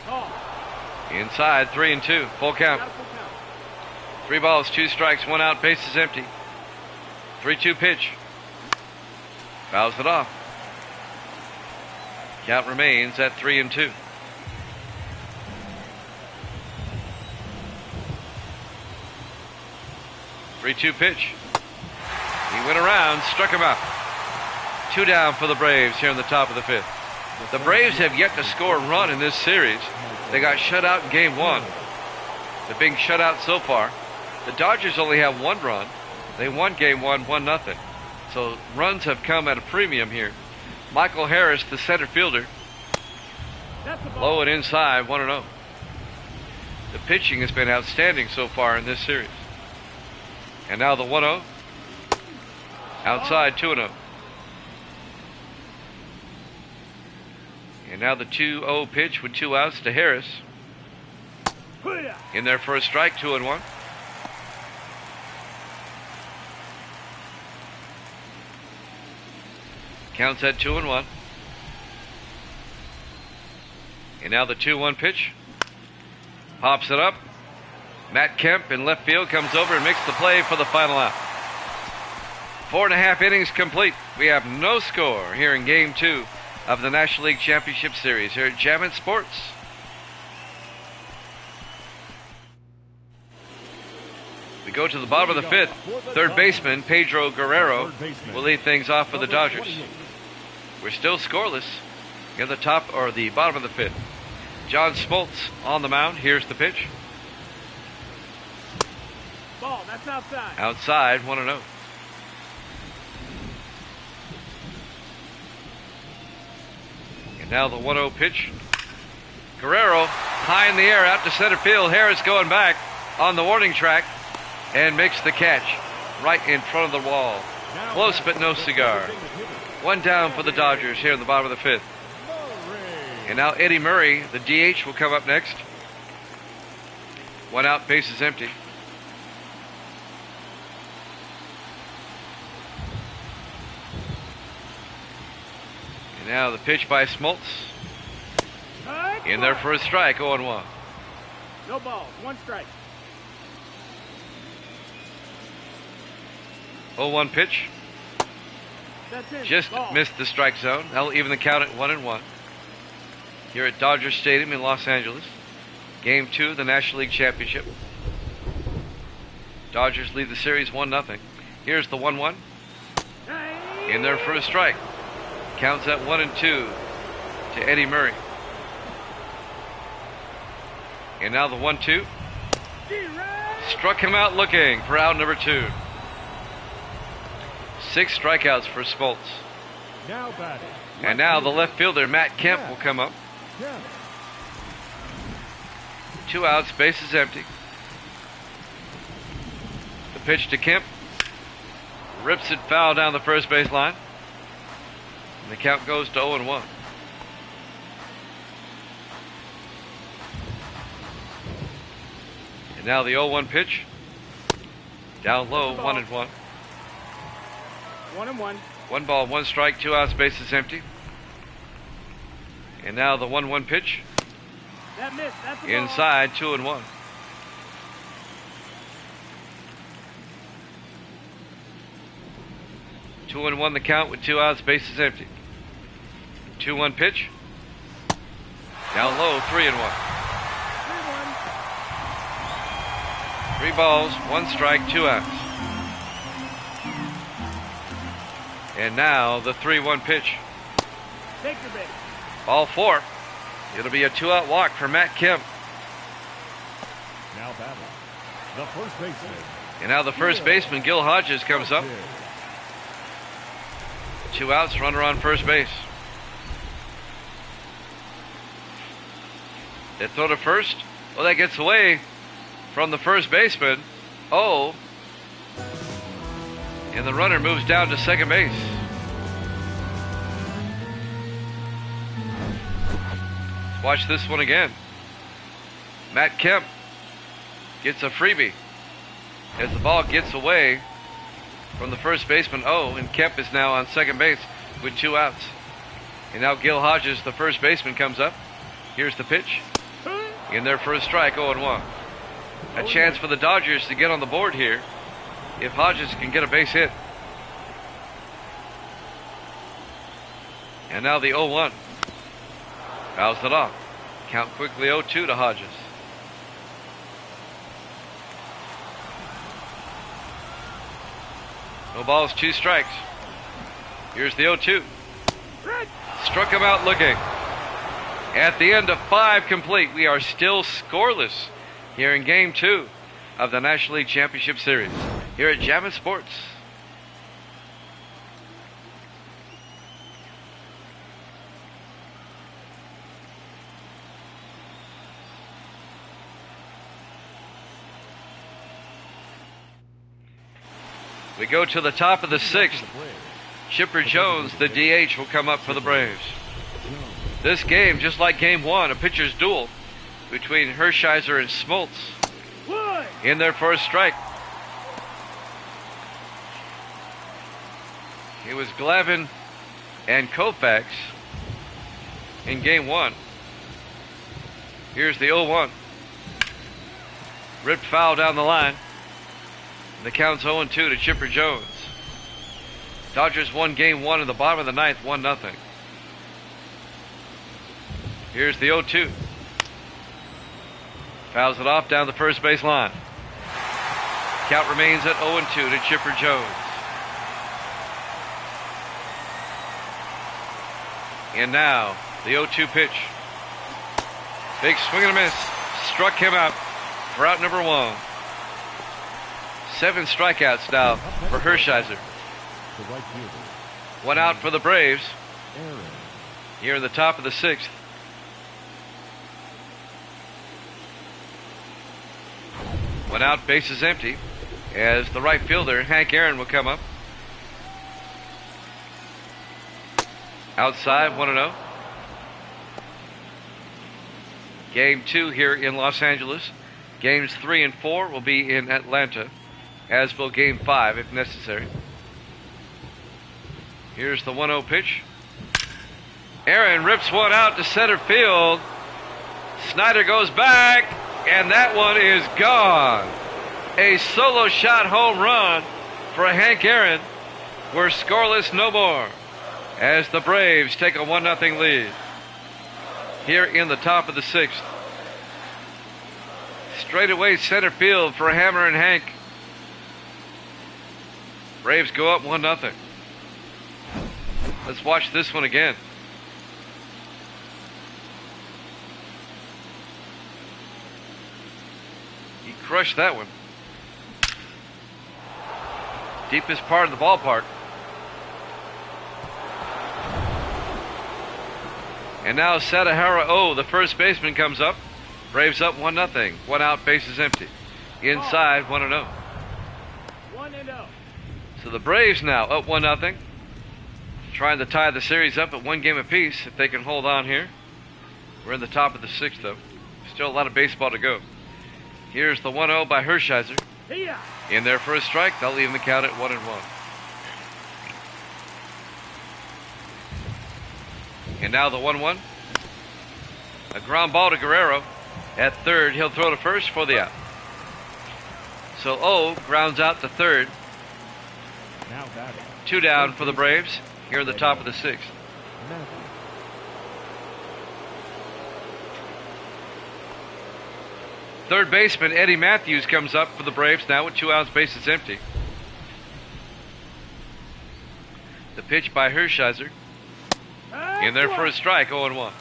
Ball. Inside, 3-2. Full count. Got a full count. 3 balls, 2 strikes, 1 out, bases empty. 3-2 pitch. Fouls it off. Count remains at 3-2. Three-two pitch. He went around, struck him out. 2 down for the Braves here in the top of the 5th. The Braves have yet to score a run in this series. They got shut out in game 1. They're being shut out so far. The Dodgers only have 1 run. They won game 1, 1-0. So runs have come at a premium here. Michael Harris, the center fielder, That's the ball. low and inside, 1-0. The pitching has been outstanding so far in this series. And now the 1-0. Outside, 2-0. And now the 2-0 pitch with 2 outs to Harris. Hoo-yah. In there for a strike, 2-1. Counts at 2-1. And now the 2-1 pitch. Pops it up. Matt Kemp in left field comes over and makes the play for the final out. 4.5 innings complete. We have no score here in game 2 of the National League Championship Series here at Jammin' Sports. We go to the bottom of the 5th. Third baseman Pedro Guerrero will lead things off for the Dodgers. We're still scoreless in the top or the bottom of the 5th. John Smoltz on the mound. Here's the pitch. Ball. That's outside. Outside, 1-0. And now the 1-0 pitch. Guerrero high in the air out to center field. Harris going back on the warning track and makes the catch right in front of the wall. Close but no cigar. 1 down for the Dodgers here in the bottom of the 5th. And now Eddie Murray, the DH, will come up next. 1 out, bases empty. And now the pitch by Smoltz. In there for a strike, 0-1. No balls, 1 strike. 0-1 pitch. That's it. Just Ball. missed the strike zone. That'll even the count at 1-1. Here at Dodger Stadium in Los Angeles. Game 2 of the National League Championship. Dodgers lead the series 1-0. Here's the 1-1. In there for a strike. Counts at 1-2 to Eddie Murray. And now the 1-2. Struck him out looking for out number 2. 6 strikeouts for Smoltz. Now batting. And now the left fielder, Matt Kemp, will come up. Kemp. 2 outs, bases empty. The pitch to Kemp. Rips it foul down the first base line. And the count goes to 0-1. And now the 0-1 pitch. Down low, 1-1. 1-1. 1 ball, 1 strike, 2 outs, bases empty. And now the 1-1 pitch. That missed. That's a ball. Inside, 2-1. Two and one the count with 2 outs, bases empty. 2-1 pitch. Down low, 3-1. 3-1. 3 balls, 1 strike, 2 outs. And now the 3-1 pitch. Take your base. Ball 4. It'll be a 2-out walk for Matt Kemp. Now batting. The first baseman. And now the first baseman, Gil Hodges, comes up. 2 outs, runner on first base. They throw to first. Well, that gets away from the first baseman. Oh. And the runner moves down to second base. Let's watch this one again. Matt Kemp gets a freebie as the ball gets away from the first baseman. Oh, and Kemp is now on second base with 2 outs. And now Gil Hodges, the first baseman, comes up. Here's the pitch. In there for a strike, 0-1. A chance for the Dodgers to get on the board here if Hodges can get a base hit. And now the 0-1. Fouls it off. Count quickly 0-2 to Hodges. No balls, 2 strikes. Here's the 0-2. Struck him out looking. At the end of 5 complete, we are still scoreless here in Game 2 of the National League Championship Series here at Jammin' Sports. We go to the top of the 6th. Chipper Jones, the DH, will come up for the Braves. This game, just like Game 1, a pitcher's duel between Hershiser and Smoltz. In there for a strike. It was Glavine and Koufax in Game 1. Here's the 0-1. Ripped foul down the line. The count's 0-2 to Chipper Jones. Dodgers won Game 1 in the bottom of the 9th, 1-0. Here's the 0-2. Fouls it off down the first base line. Count remains at 0-2 to Chipper Jones. And now the 0-2 pitch. Big swing and a miss. Struck him out for out number 1. 7 strikeouts now for Hershiser. 1 out for the Braves here in the top of the 6th. One out, bases empty, as the right fielder, Hank Aaron, will come up. Outside, 1-0. Game 2 here in Los Angeles. Games 3 and 4 will be in Atlanta, as will Game 5 if necessary. Here's the 1-0 pitch. Aaron rips one out to center field. Snyder goes back, and that one is gone. A solo shot home run for Hank Aaron. We're scoreless no more as the Braves take a 1-0 lead here in the top of the 6th. Straightaway center field for Hammer and Hank. Braves go up 1-0. Let's watch this one again. He crushed that one. Deepest part of the ballpark. And now Sadahara the first baseman, comes up. Braves up 1-0. 1 out, bases empty. Inside, 1-0. 1-0. So the Braves now up 1-0. Trying to tie the series up at 1 game apiece if they can hold on here. We're in the top of the 6th, though. Still a lot of baseball to go. Here's the 1-0 by Hershiser. In there for a strike. They'll even the count at 1-1. And now the 1-1. A ground ball to Guerrero. At third, he'll throw to first for the out. So grounds out to third. Now batting. 2 down for the Braves here in the top of the 6th. Third baseman Eddie Matthews comes up for the Braves now with 2 outs, bases empty. The pitch by Hershiser. In there for a strike, 0-1.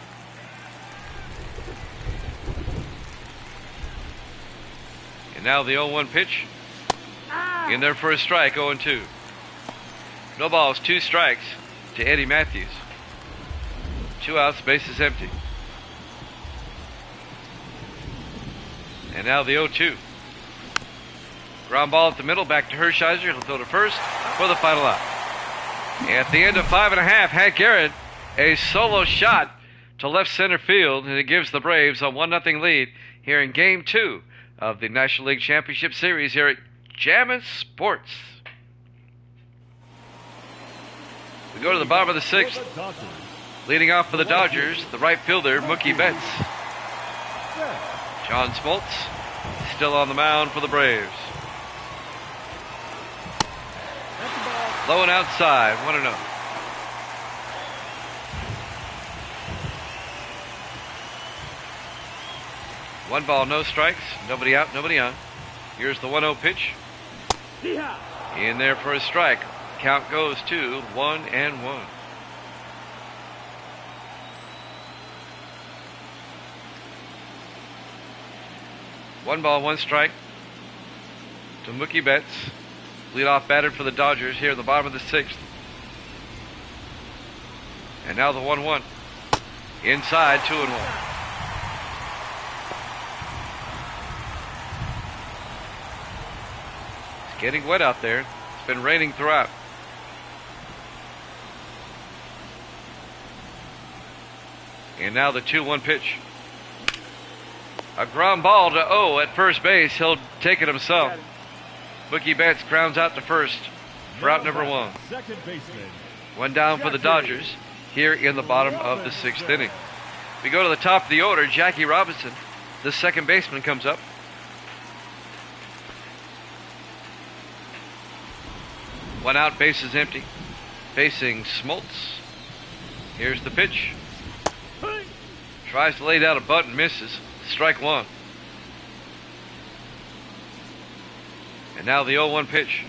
And now the 0-1 pitch. In there for a strike, 0-2. No balls, 2 strikes to Eddie Matthews. 2 outs, bases empty. And now the 0-2. Ground ball at the middle, back to Hershiser. He'll throw to first for the final out. At the end of 5.5, Hank Aaron, a solo shot to left center field, and it gives the Braves a 1-0 lead here in Game 2 of the National League Championship Series here at Jammin' Sports. We go to the bottom of the 6th. Leading off for the Dodgers, the right fielder, Mookie Betts. John Smoltz still on the mound for the Braves. Low and outside, 1-0. One ball, no strikes, nobody out, nobody on. Here's the 1-0 pitch. In there for a strike. Count goes to 1-1. One ball, 1 strike to Mookie Betts. Leadoff batter for the Dodgers here at the bottom of the 6th. And now the 1-1. Inside, 2-1. It's getting wet out there. It's been raining throughout. And now the 2-1 pitch. A ground ball to at first base. He'll take it himself. Mookie Betts grounds out to first for out number 1. Second baseman. 1 down for the Dodgers here in the bottom of the 6th inning. We go to the top of the order. Jackie Robinson, the second baseman, comes up. One out, bases empty. Facing Smoltz. Here's the pitch. Tries to lay down a bunt and misses. Strike 1. And now the 0-1 pitch.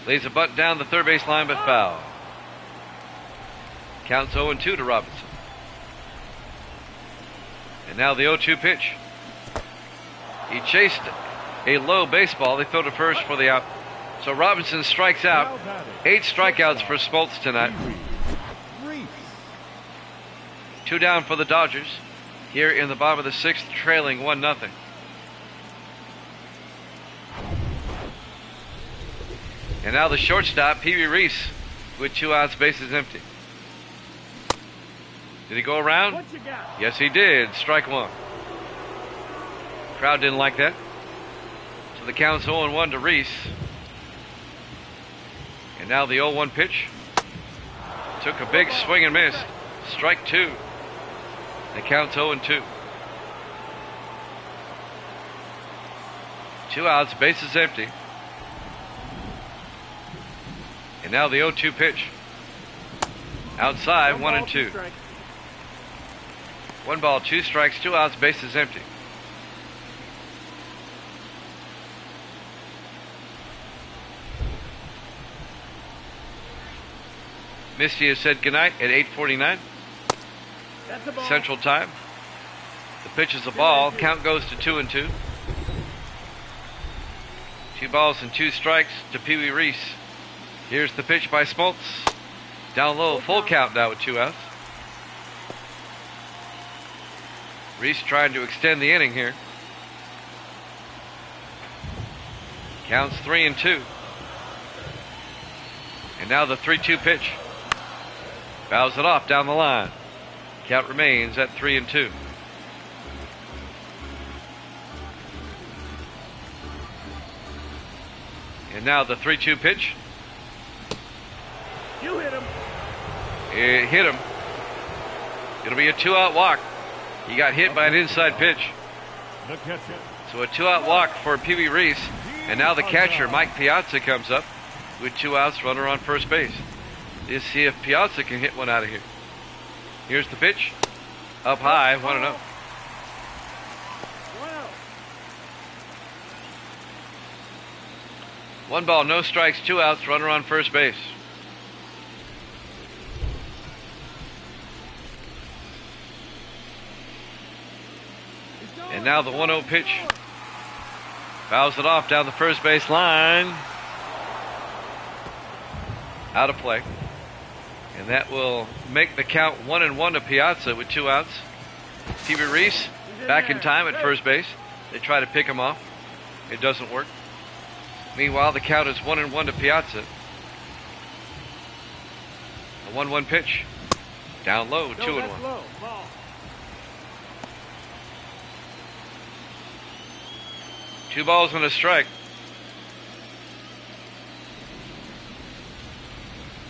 Lays a bunt down the third base line, but foul. Counts 0-2 to Robinson. And now the 0-2 pitch. He chased a low baseball. They throw to first for the out. So Robinson strikes out. 8 strikeouts for Smoltz tonight. 2 down for the Dodgers here in the bottom of the 6th, trailing 1-0. And now the shortstop, Pee Wee Reese, with 2 outs, bases empty. Did he go around? Yes, he did. Strike 1. Crowd didn't like that. So the count's 0-1 to Reese. And now the 0-1 pitch. Took a big swing and missed. Strike 2. The count's 0-2. 2 outs, bases empty. And now the 0-2 pitch. Outside, 1 and 2. 1 ball, 2 strikes, 2 outs, bases empty. Misty has said goodnight at 8:49 Central Time. The pitch is a ball. Count goes to 2 and 2. 2 balls and 2 strikes to Pee Wee Reese. Here's the pitch by Smoltz. Down low, full count now with 2 outs. Reese trying to extend the inning here. Counts 3 and 2. And now the 3-2 pitch. Fouls it off down the line. Count remains at 3 and 2. And now the 3-2 pitch. You hit him. It hit him. It'll be a 2-out walk. He got hit by an inside pitch. The catcher. So a 2-out walk for Pee Wee Reese. And now the catcher, Mike Piazza, comes up with 2 outs, runner on first base. Let's see if Piazza can hit one out of here. Here's the pitch. Up high, 1-0. Wow. 1 ball, no strikes, 2 outs, runner on first base. And now the 1-0 pitch. Fouls it off down the first base line. Out of play. And that will make the count 1-1 to Piazza with 2 outs. Pee Wee Reese back in time at first base. They try to pick him off. It doesn't work. Meanwhile, the count is 1-1 to Piazza. A 1-1 pitch. Down low, 2-1. Ball. 2 balls and a strike.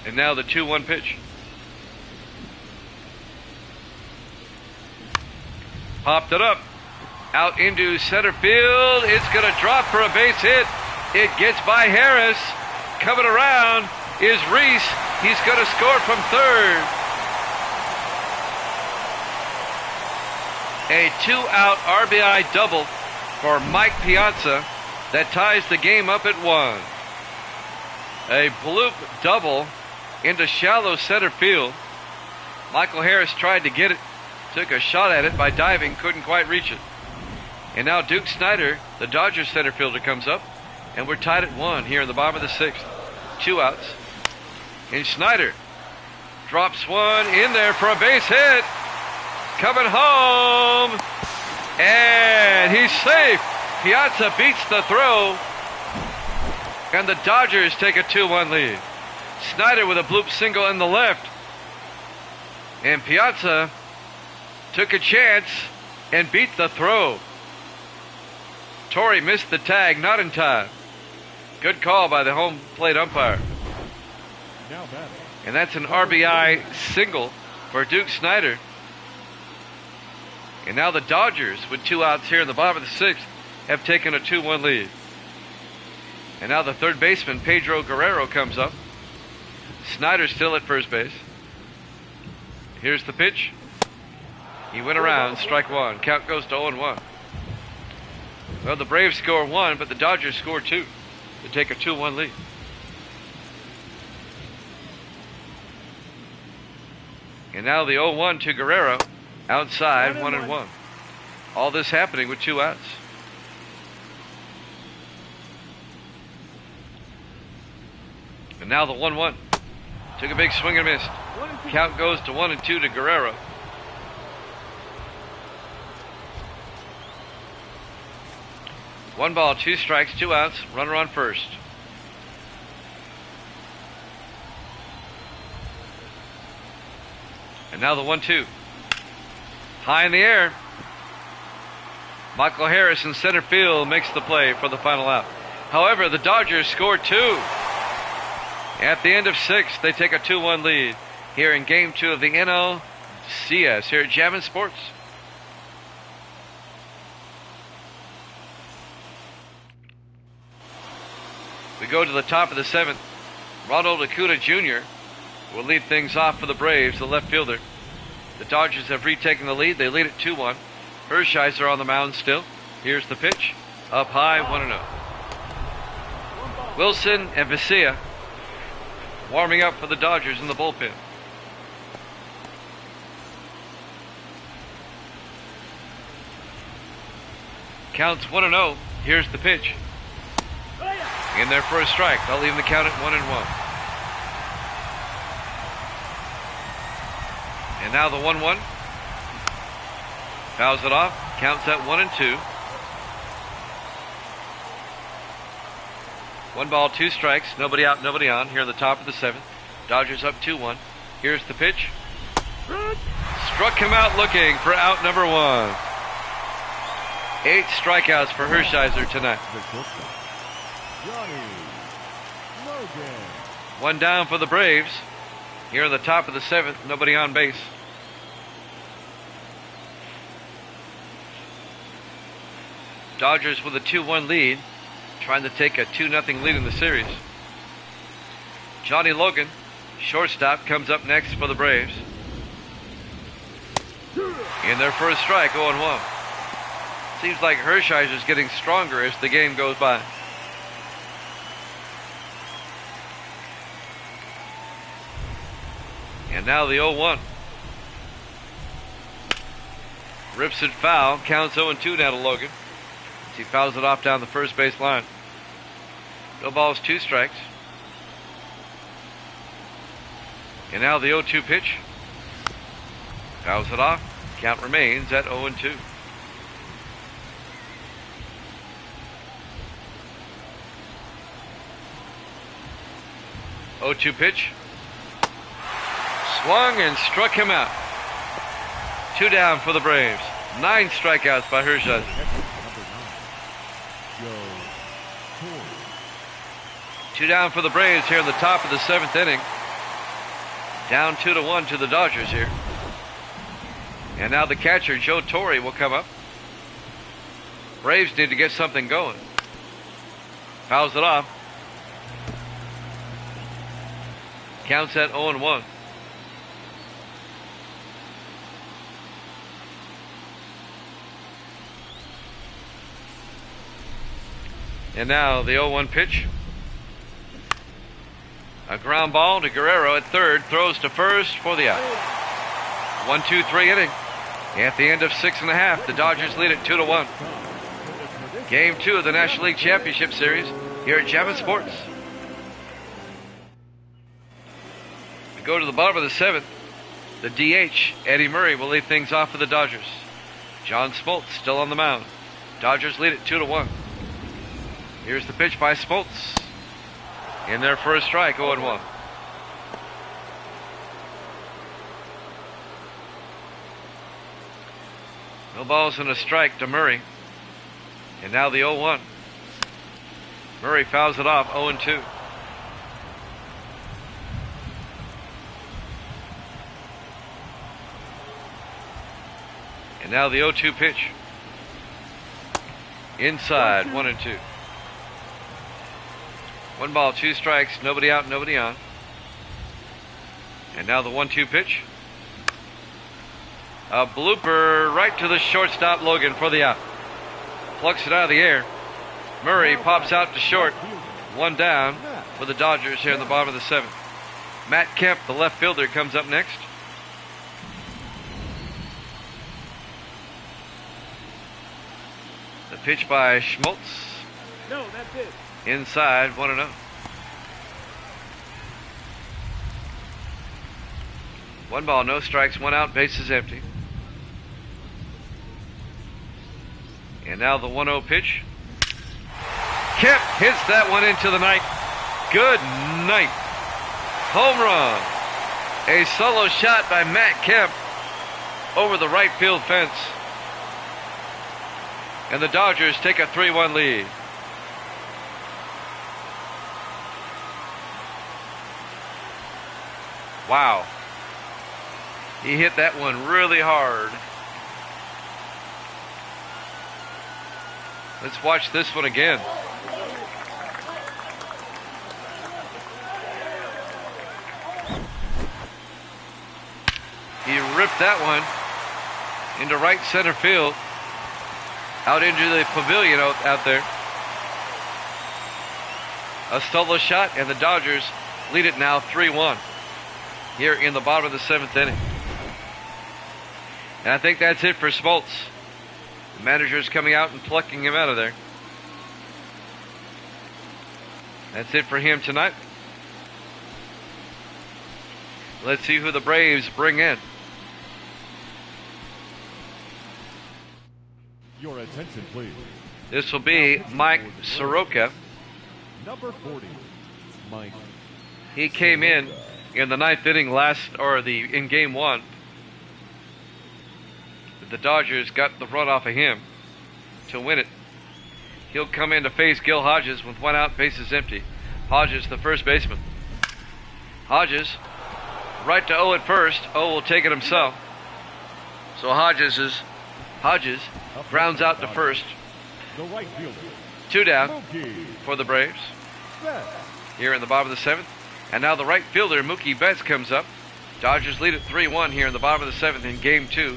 And now the 2-1 pitch. Popped it up. Out into center field. It's going to drop for a base hit. It gets by Harris. Coming around is Reese. He's going to score from third. A 2-out RBI double for Mike Piazza that ties the game up at 1. A bloop double into shallow center field. Michael Harris tried to get it, took a shot at it by diving, couldn't quite reach it. And now Duke Snyder, the Dodgers center fielder, comes up, and we're tied at 1 here in the bottom of the 6th. 2 outs. And Snyder drops one in there for a base hit. Coming home. And he's safe. Piazza beats the throw. And the Dodgers take a 2-1 lead. Snyder with a bloop single in the left. And Piazza took a chance and beat the throw. Torrey missed the tag, not in time. Good call by the home plate umpire. Now batting. And that's an RBI single for Duke Snyder. And now the Dodgers, with 2 outs here in the bottom of the 6th, have taken a 2-1 lead. And now the third baseman, Pedro Guerrero, comes up. Snyder's still at first base. Here's the pitch. He went around, strike 1. Count goes to 0-1. Well, the Braves score 1, but the Dodgers score 2 to take a 2-1 lead. And now the 0-1 to Guerrero. Outside, 1-1. All this happening with 2 outs. And now the 1-1. Took a big swing and missed. Count goes to 1-2 to Guerrero. One ball, 2 strikes, 2 outs. Runner on first. And now the 1-2. High in the air. Michael Harris in center field makes the play for the final out. However, the Dodgers score 2. At the end of 6, they take a 2-1 lead here in Game 2 of the NLCS here at Jammin' Sports. We go to the top of the 7th. Ronald Acuña Jr. will lead things off for the Braves, the left fielder. The Dodgers have retaken the lead. They lead it 2-1. Hershiser on the mound still. Here's the pitch. Up high, 1-0. Wilson and Vesia warming up for the Dodgers in the bullpen. Counts 1-0. Here's the pitch. In there for a strike. They'll leave the count at 1-1. And now the 1-1. Fouls it off. Counts at 1-2. 1 ball, 2 strikes. Nobody out, nobody on. Here in the top of the 7th. Dodgers up 2-1. Here's the pitch. Struck him out looking for out number 1. 8 strikeouts for Hershiser tonight. One down for the Braves. Here in the top of the 7th. Nobody on base. Dodgers with a 2-1 lead, trying to take a 2-0 lead in the series. Johnny Logan, shortstop, comes up next for the Braves. In there for a strike, 0-1. Seems like Hershiser's getting stronger as the game goes by. And now the 0-1. Rips it foul, counts 0-2 now to Logan. He fouls it off down the first base line. No balls, 2 strikes. And now the 0-2 pitch. Fouls it off. Count remains at 0-2. Oh, 2 pitch. Swung and struck him out. 2 down for the Braves. 9 strikeouts by Hershiser. 2 down for the Braves here in the top of the 7th inning. Down 2-1 to the Dodgers here. And now the catcher, Joe Torre, will come up. Braves need to get something going. Fouls it off. Counts at 0-1. And now the 0-1 pitch. A ground ball to Guerrero at third. Throws to first for the out. 1-2-3 inning. At the end of 6.5, the Dodgers lead it 2-1. Game 2 of the National League Championship Series here at Jammin' Sports. We go to the bottom of the 7th. The DH, Eddie Murray, will lead things off for the Dodgers. John Smoltz still on the mound. Dodgers lead it 2-1. Here's the pitch by Smoltz. In there for a strike, 0-1. No balls and a strike to Murray. And now the 0-1. Murray fouls it off, 0-2. And now the 0-2 pitch. Inside, 1-2. 1 ball, 2 strikes, nobody out, nobody on. And now the 1-2 pitch. A blooper right to the shortstop, Logan, for the out. Plucks it out of the air. Murray pops out to short. 1 down for the Dodgers here in the bottom of the 7th. Matt Kemp, the left fielder, comes up next. The pitch by Schmaltz. No, that's it. Inside, 1-0. One ball, no strikes, 1 out, bases empty. And now the 1-0 pitch. Kemp hits that one into the night. Good night. Home run. A solo shot by Matt Kemp over the right field fence. And the Dodgers take a 3-1 lead. Wow. He hit that one really hard. Let's watch this one again. He ripped that one into right center field, out into the pavilion out there. A solo shot, and the Dodgers lead it now 3-1 here in the bottom of the 7th inning. And I think that's it for Smoltz. The manager's coming out and plucking him out of there. That's it for him tonight. Let's see who the Braves bring in. Your attention, please. This will be Mike Soroka. Number 40, Mike. He came in the 9th inning in game 1. But the Dodgers got the run off of him to win it. He'll come in to face Gil Hodges with 1 out, bases empty. Hodges, the first baseman. Hodges, right to O at first. O will take it himself. So Hodges grounds out to first. The right fielder. 2 down Mookie for the Braves Betts. here in the bottom of the 7th. And now the right fielder, Mookie Betts, comes up. Dodgers lead it 3-1 here in the bottom of the 7th in game 2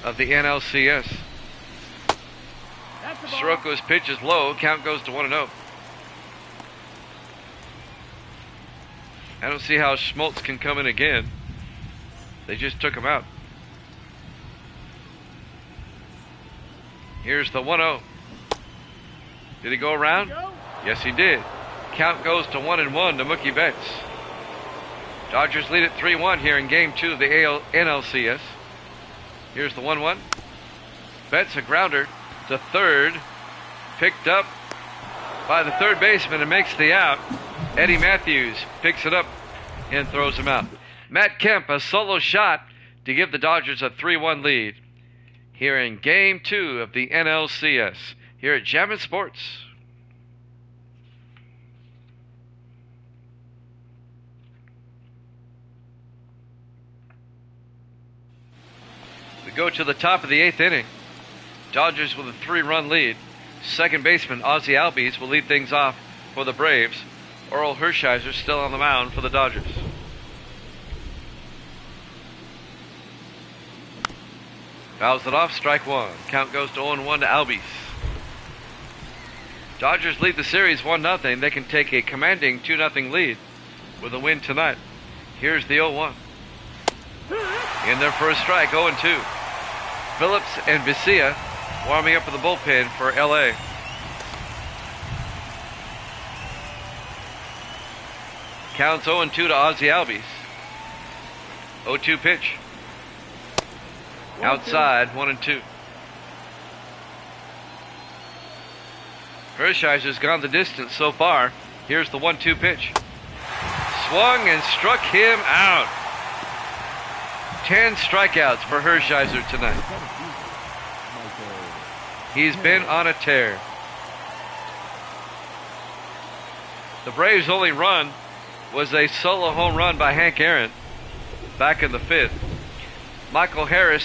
of the NLCS. Soroka's pitch is low. Count goes to 1-0. I don't see how Smoltz can come in again. They just took him out. Here's the 1-0. Did he go around? Yes, he did. Count goes to 1-1 to Mookie Betts. Dodgers lead it 3-1 here in game 2 of the NLCS. Here's the 1-1. Betts, a grounder to third. Picked up by the third baseman and makes the out. Eddie Matthews picks it up and throws him out. Matt Kemp, a solo shot to give the Dodgers a 3-1 lead here in game 2 of the NLCS here at Jammin' Sports. We go to the top of the 8th inning. Dodgers with a 3-run lead. Second baseman Ozzie Albies will lead things off for the Braves. Orel Hershiser still on the mound for the Dodgers. Fouls it off, strike 1. Count goes to 0-1 to Albies. Dodgers lead the series 1-0. They can take a commanding 2-0 lead with a win tonight. Here's the 0-1. In their first strike, 0-2. Phillips and Vicia warming up for the bullpen for LA. Counts 0-2 to Ozzie Albies. 0-2 pitch. Outside, 1-2. Hershiser's gone the distance so far. Here's the 1-2 pitch. Swung and struck him out. 10 strikeouts for Hershiser tonight. He's been on a tear. The Braves' only run was a solo home run by Hank Aaron back in the 5th. Michael Harris,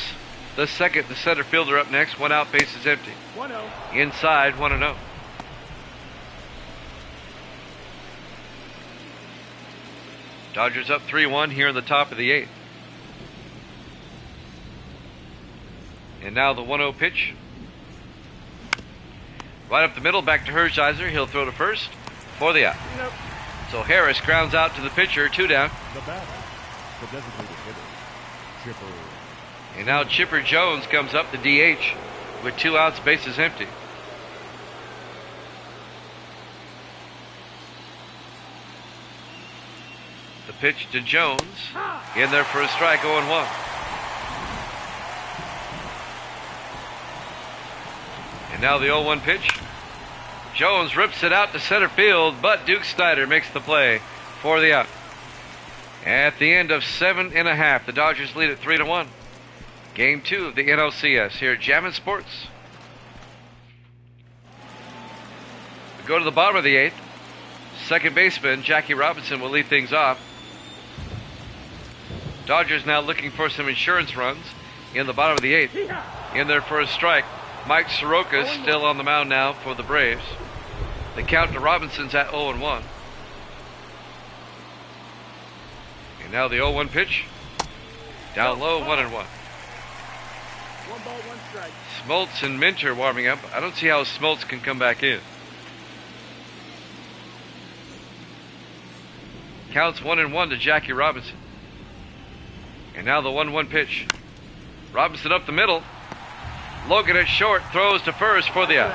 the second, the center fielder, up next. 1 out, bases empty. 1-0. Inside, 1-0. Dodgers up 3-1 here in the top of the 8th. And now the 1-0 pitch. Right up the middle, back to Hershiser. He'll throw to first for the out. Nope. So Harris grounds out to the pitcher, 2 down. The batter, the designated hitter, Chipper. And now Chipper Jones comes up, the DH, with 2 outs, bases empty. The pitch to Jones, in there for a strike, 0-1. And now the 0-1 pitch. Jones rips it out to center field, but Duke Snyder makes the play for the out. At the end of 7.5, the Dodgers lead at 3-1. Game 2 of the NLCS here at Jammin' Sports. We go to the bottom of the 8th. Second baseman Jackie Robinson will lead things off. Dodgers now looking for some insurance runs in the bottom of the 8th. In there for a strike. Mike Soroka is still on the mound now for the Braves. The count to Robinson's at 0-1. And now the 0-1 pitch. Down low, 1-1. 1 ball, 1 strike. Smoltz and Minter warming up. I don't see how Smoltz can come back in. Counts 1-1 to Jackie Robinson. And now the 1-1 pitch. Robinson up the middle. Logan at short, throws to first for the out.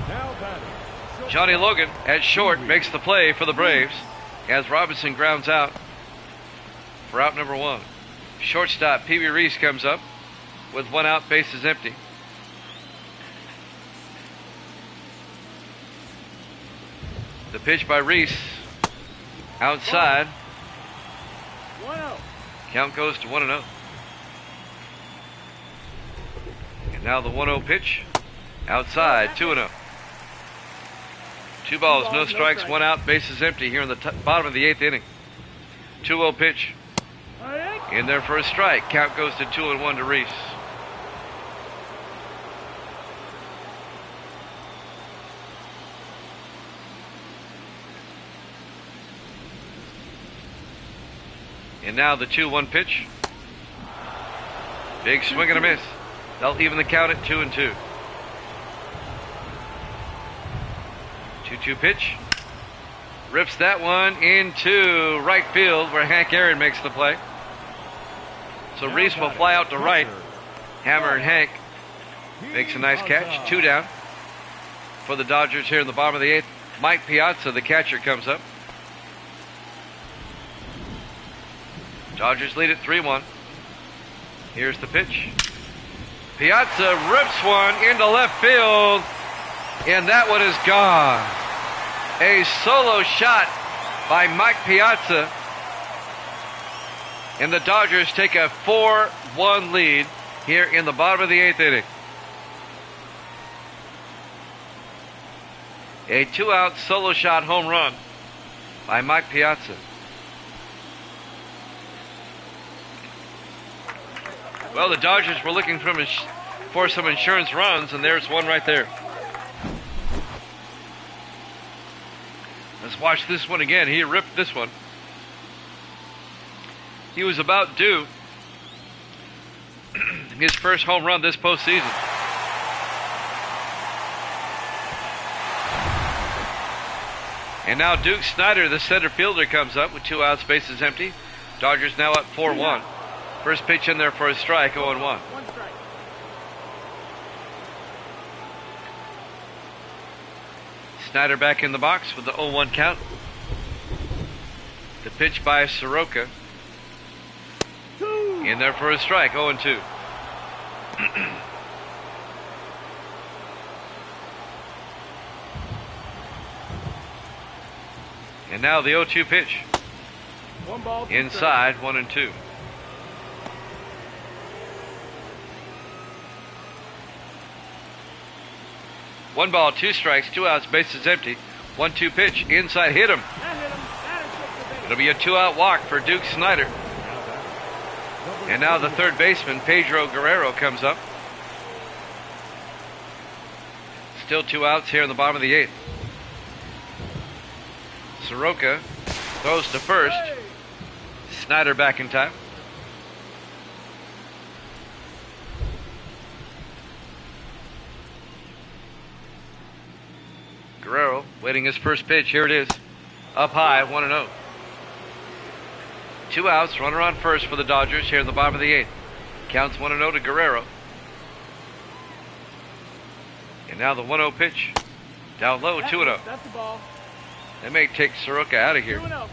Now batting. Johnny Logan at short makes the play for the Braves as Robinson grounds out for out number 1. Shortstop Pee Wee Reese comes up with 1 out, bases empty. The pitch by Reese outside. 1-0. Count goes to 1-0. And now the 1-0 pitch outside, 2-0. 2 balls, no strikes, 1 out, bases empty here in the bottom of the 8th inning. 2-0 pitch in there for a strike. Count goes to 2-1 to Reese. And now the 2-1 pitch. Big swing and a miss. They'll even the count at 2-2. 2-2 pitch. Rips that one into right field where Hank Aaron makes the play. So Reese will fly out to right. Hammer and Hank makes a nice catch. 2 down for the Dodgers here in the bottom of the 8th. Mike Piazza, the catcher, comes up. Dodgers lead at 3-1. Here's the pitch. Piazza rips one into left field, and that one is gone. A solo shot by Mike Piazza, and the Dodgers take a 4-1 lead here in the bottom of the 8th inning. A 2-out solo shot home run by Mike Piazza. Well, the Dodgers were looking for some insurance runs, and there's one right there. Let's watch this one again. He ripped this one. He was about due his first home run this postseason. And now Duke Snyder, the center fielder, comes up with 2 outs, bases empty. Dodgers now up 4-1. First pitch in there for a strike, 0-1. 1 strike. Snyder back in the box with the 0-1 count. The pitch by Soroka. In there for a strike, 0-2. And now the 0-2 pitch. 1 ball, 2 Inside, 1-2. One ball, 2 strikes, 2 outs, bases empty. 1-2 pitch, inside, hit him. That hit him. That is just the It'll be a 2-out walk for Duke Snyder. And now the third baseman, Pedro Guerrero, comes up. Still 2 outs here in the bottom of the 8th. Soroka throws to first. Snyder back in time. Guerrero waiting his first pitch. Here it is. Up high, 1-0. 2 outs, runner on first for the Dodgers here in the bottom of the 8th. Counts 1-0 to Guerrero. And now the 1-0 pitch. Down low, 2-0. That's the ball. They may take Soroka out of here. 2-0.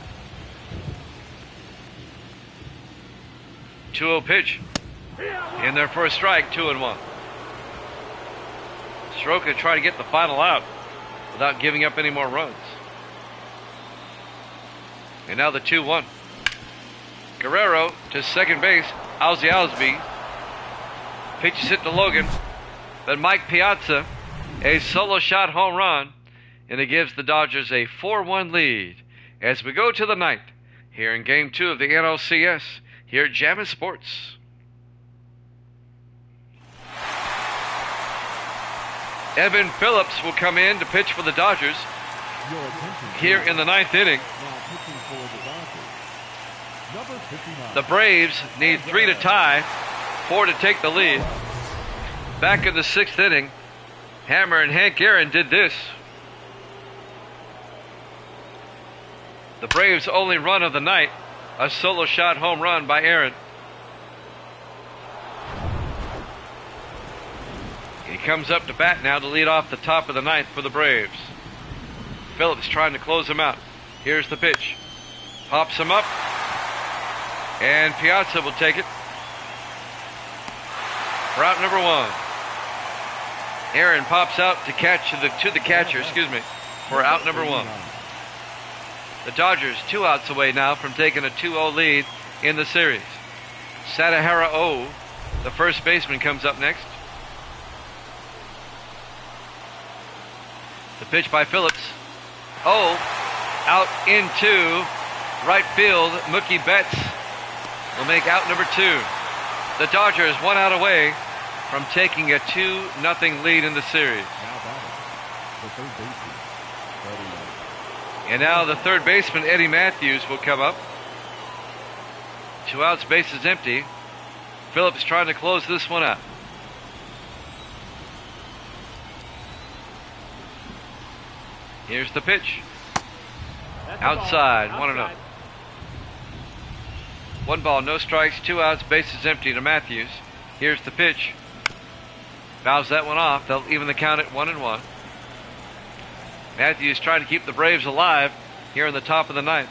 2-0 pitch. In there for a strike, 2-1. Soroka trying to get the final out without giving up any more runs. And now the 2-1. Guerrero to second base. Ozzie Alsby pitches it to Logan. But Mike Piazza, a solo shot home run, and it gives the Dodgers a 4-1 lead as we go to the 9th here in Game 2 of the NLCS here at Jammin' Sports. Evan Phillips will come in to pitch for the Dodgers here in the 9th inning. Now pitching for the Dodgers. Number 59. The Braves need 3 to tie, 4 to take the lead. Back in the 6th inning, Hammer and Hank Aaron did this. The Braves' only run of the night, a solo shot home run by Aaron. He comes up to bat now to lead off the top of the 9th for the Braves. Phillips trying to close him out. Here's the pitch. Pops him up. And Piazza will take it for out number 1. Aaron pops out to the catcher, for out number 1. The Dodgers 2 outs away now from taking a 2-0 lead in the series. Sadahara O, the first baseman, comes up next. The pitch by Phillips. O out into right field. Mookie Betts will make out number 2. The Dodgers 1 out away from taking a 2-0 lead in the series. Now batting, the third baseman, Eddie. And now the third baseman, Eddie Matthews, will come up. 2 outs, bases empty. Phillips trying to close this one out. Here's the pitch. That's the Outside, ball. 1-0. 1 ball, no strikes, 2 outs, bases empty to Matthews. Here's the pitch. Fouls that one off. They'll even the count at 1-1. Matthews trying to keep the Braves alive here in the top of the 9th.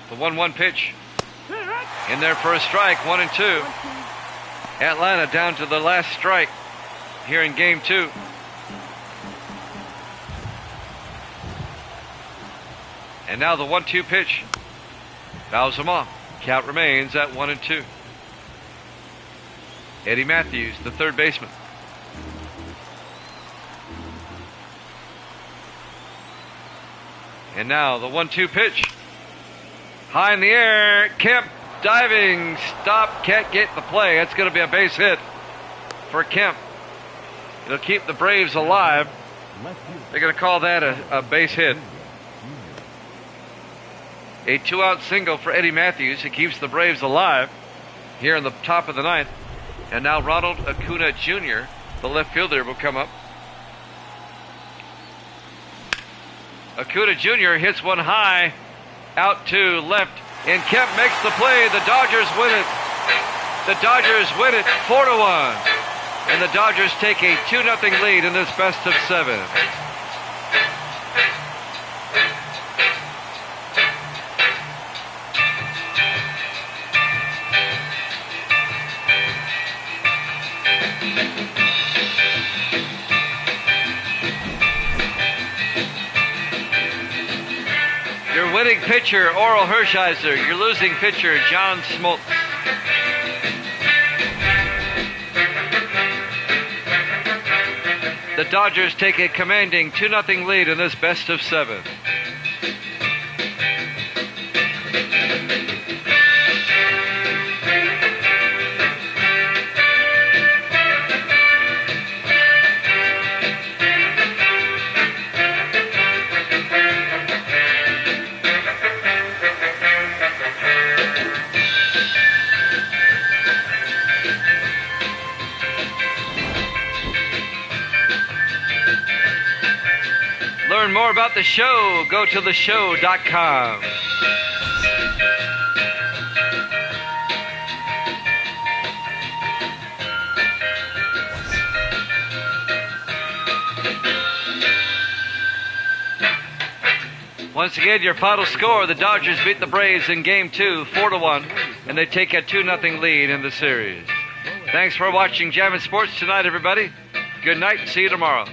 The 1-1 pitch. In there for a strike, 1-2. Atlanta down to the last strike here in game 2. And now the 1-2 pitch. Fouls him off. Count remains at 1-2. Eddie Matthews, the third baseman. And now the 1-2 pitch. High in the air. Kemp diving. Stop. Can't get the play. That's going to be a base hit for Kemp. It'll keep the Braves alive. Left field, They're going to call that a base hit. A 2-out single for Eddie Matthews. It keeps the Braves alive here in the top of the 9th. And now Ronald Acuna Jr., the left fielder, will come up. Acuna Jr. hits one high out to left, and Kemp makes the play. The Dodgers win it. The Dodgers win it 4-1. And the Dodgers take a 2-0 lead in this best of 7. Your winning pitcher, Oral Hershiser. Your losing pitcher, John Smoltz. The Dodgers take a commanding 2-0 lead in this best of 7. Learn more about the show, go to theshow.com. Once again, your final score, the Dodgers beat the Braves in Game 2, 4-1, and they take a 2-0 lead in the series. Thanks for watching Jammin' Sports tonight, everybody. Good night, and see you tomorrow.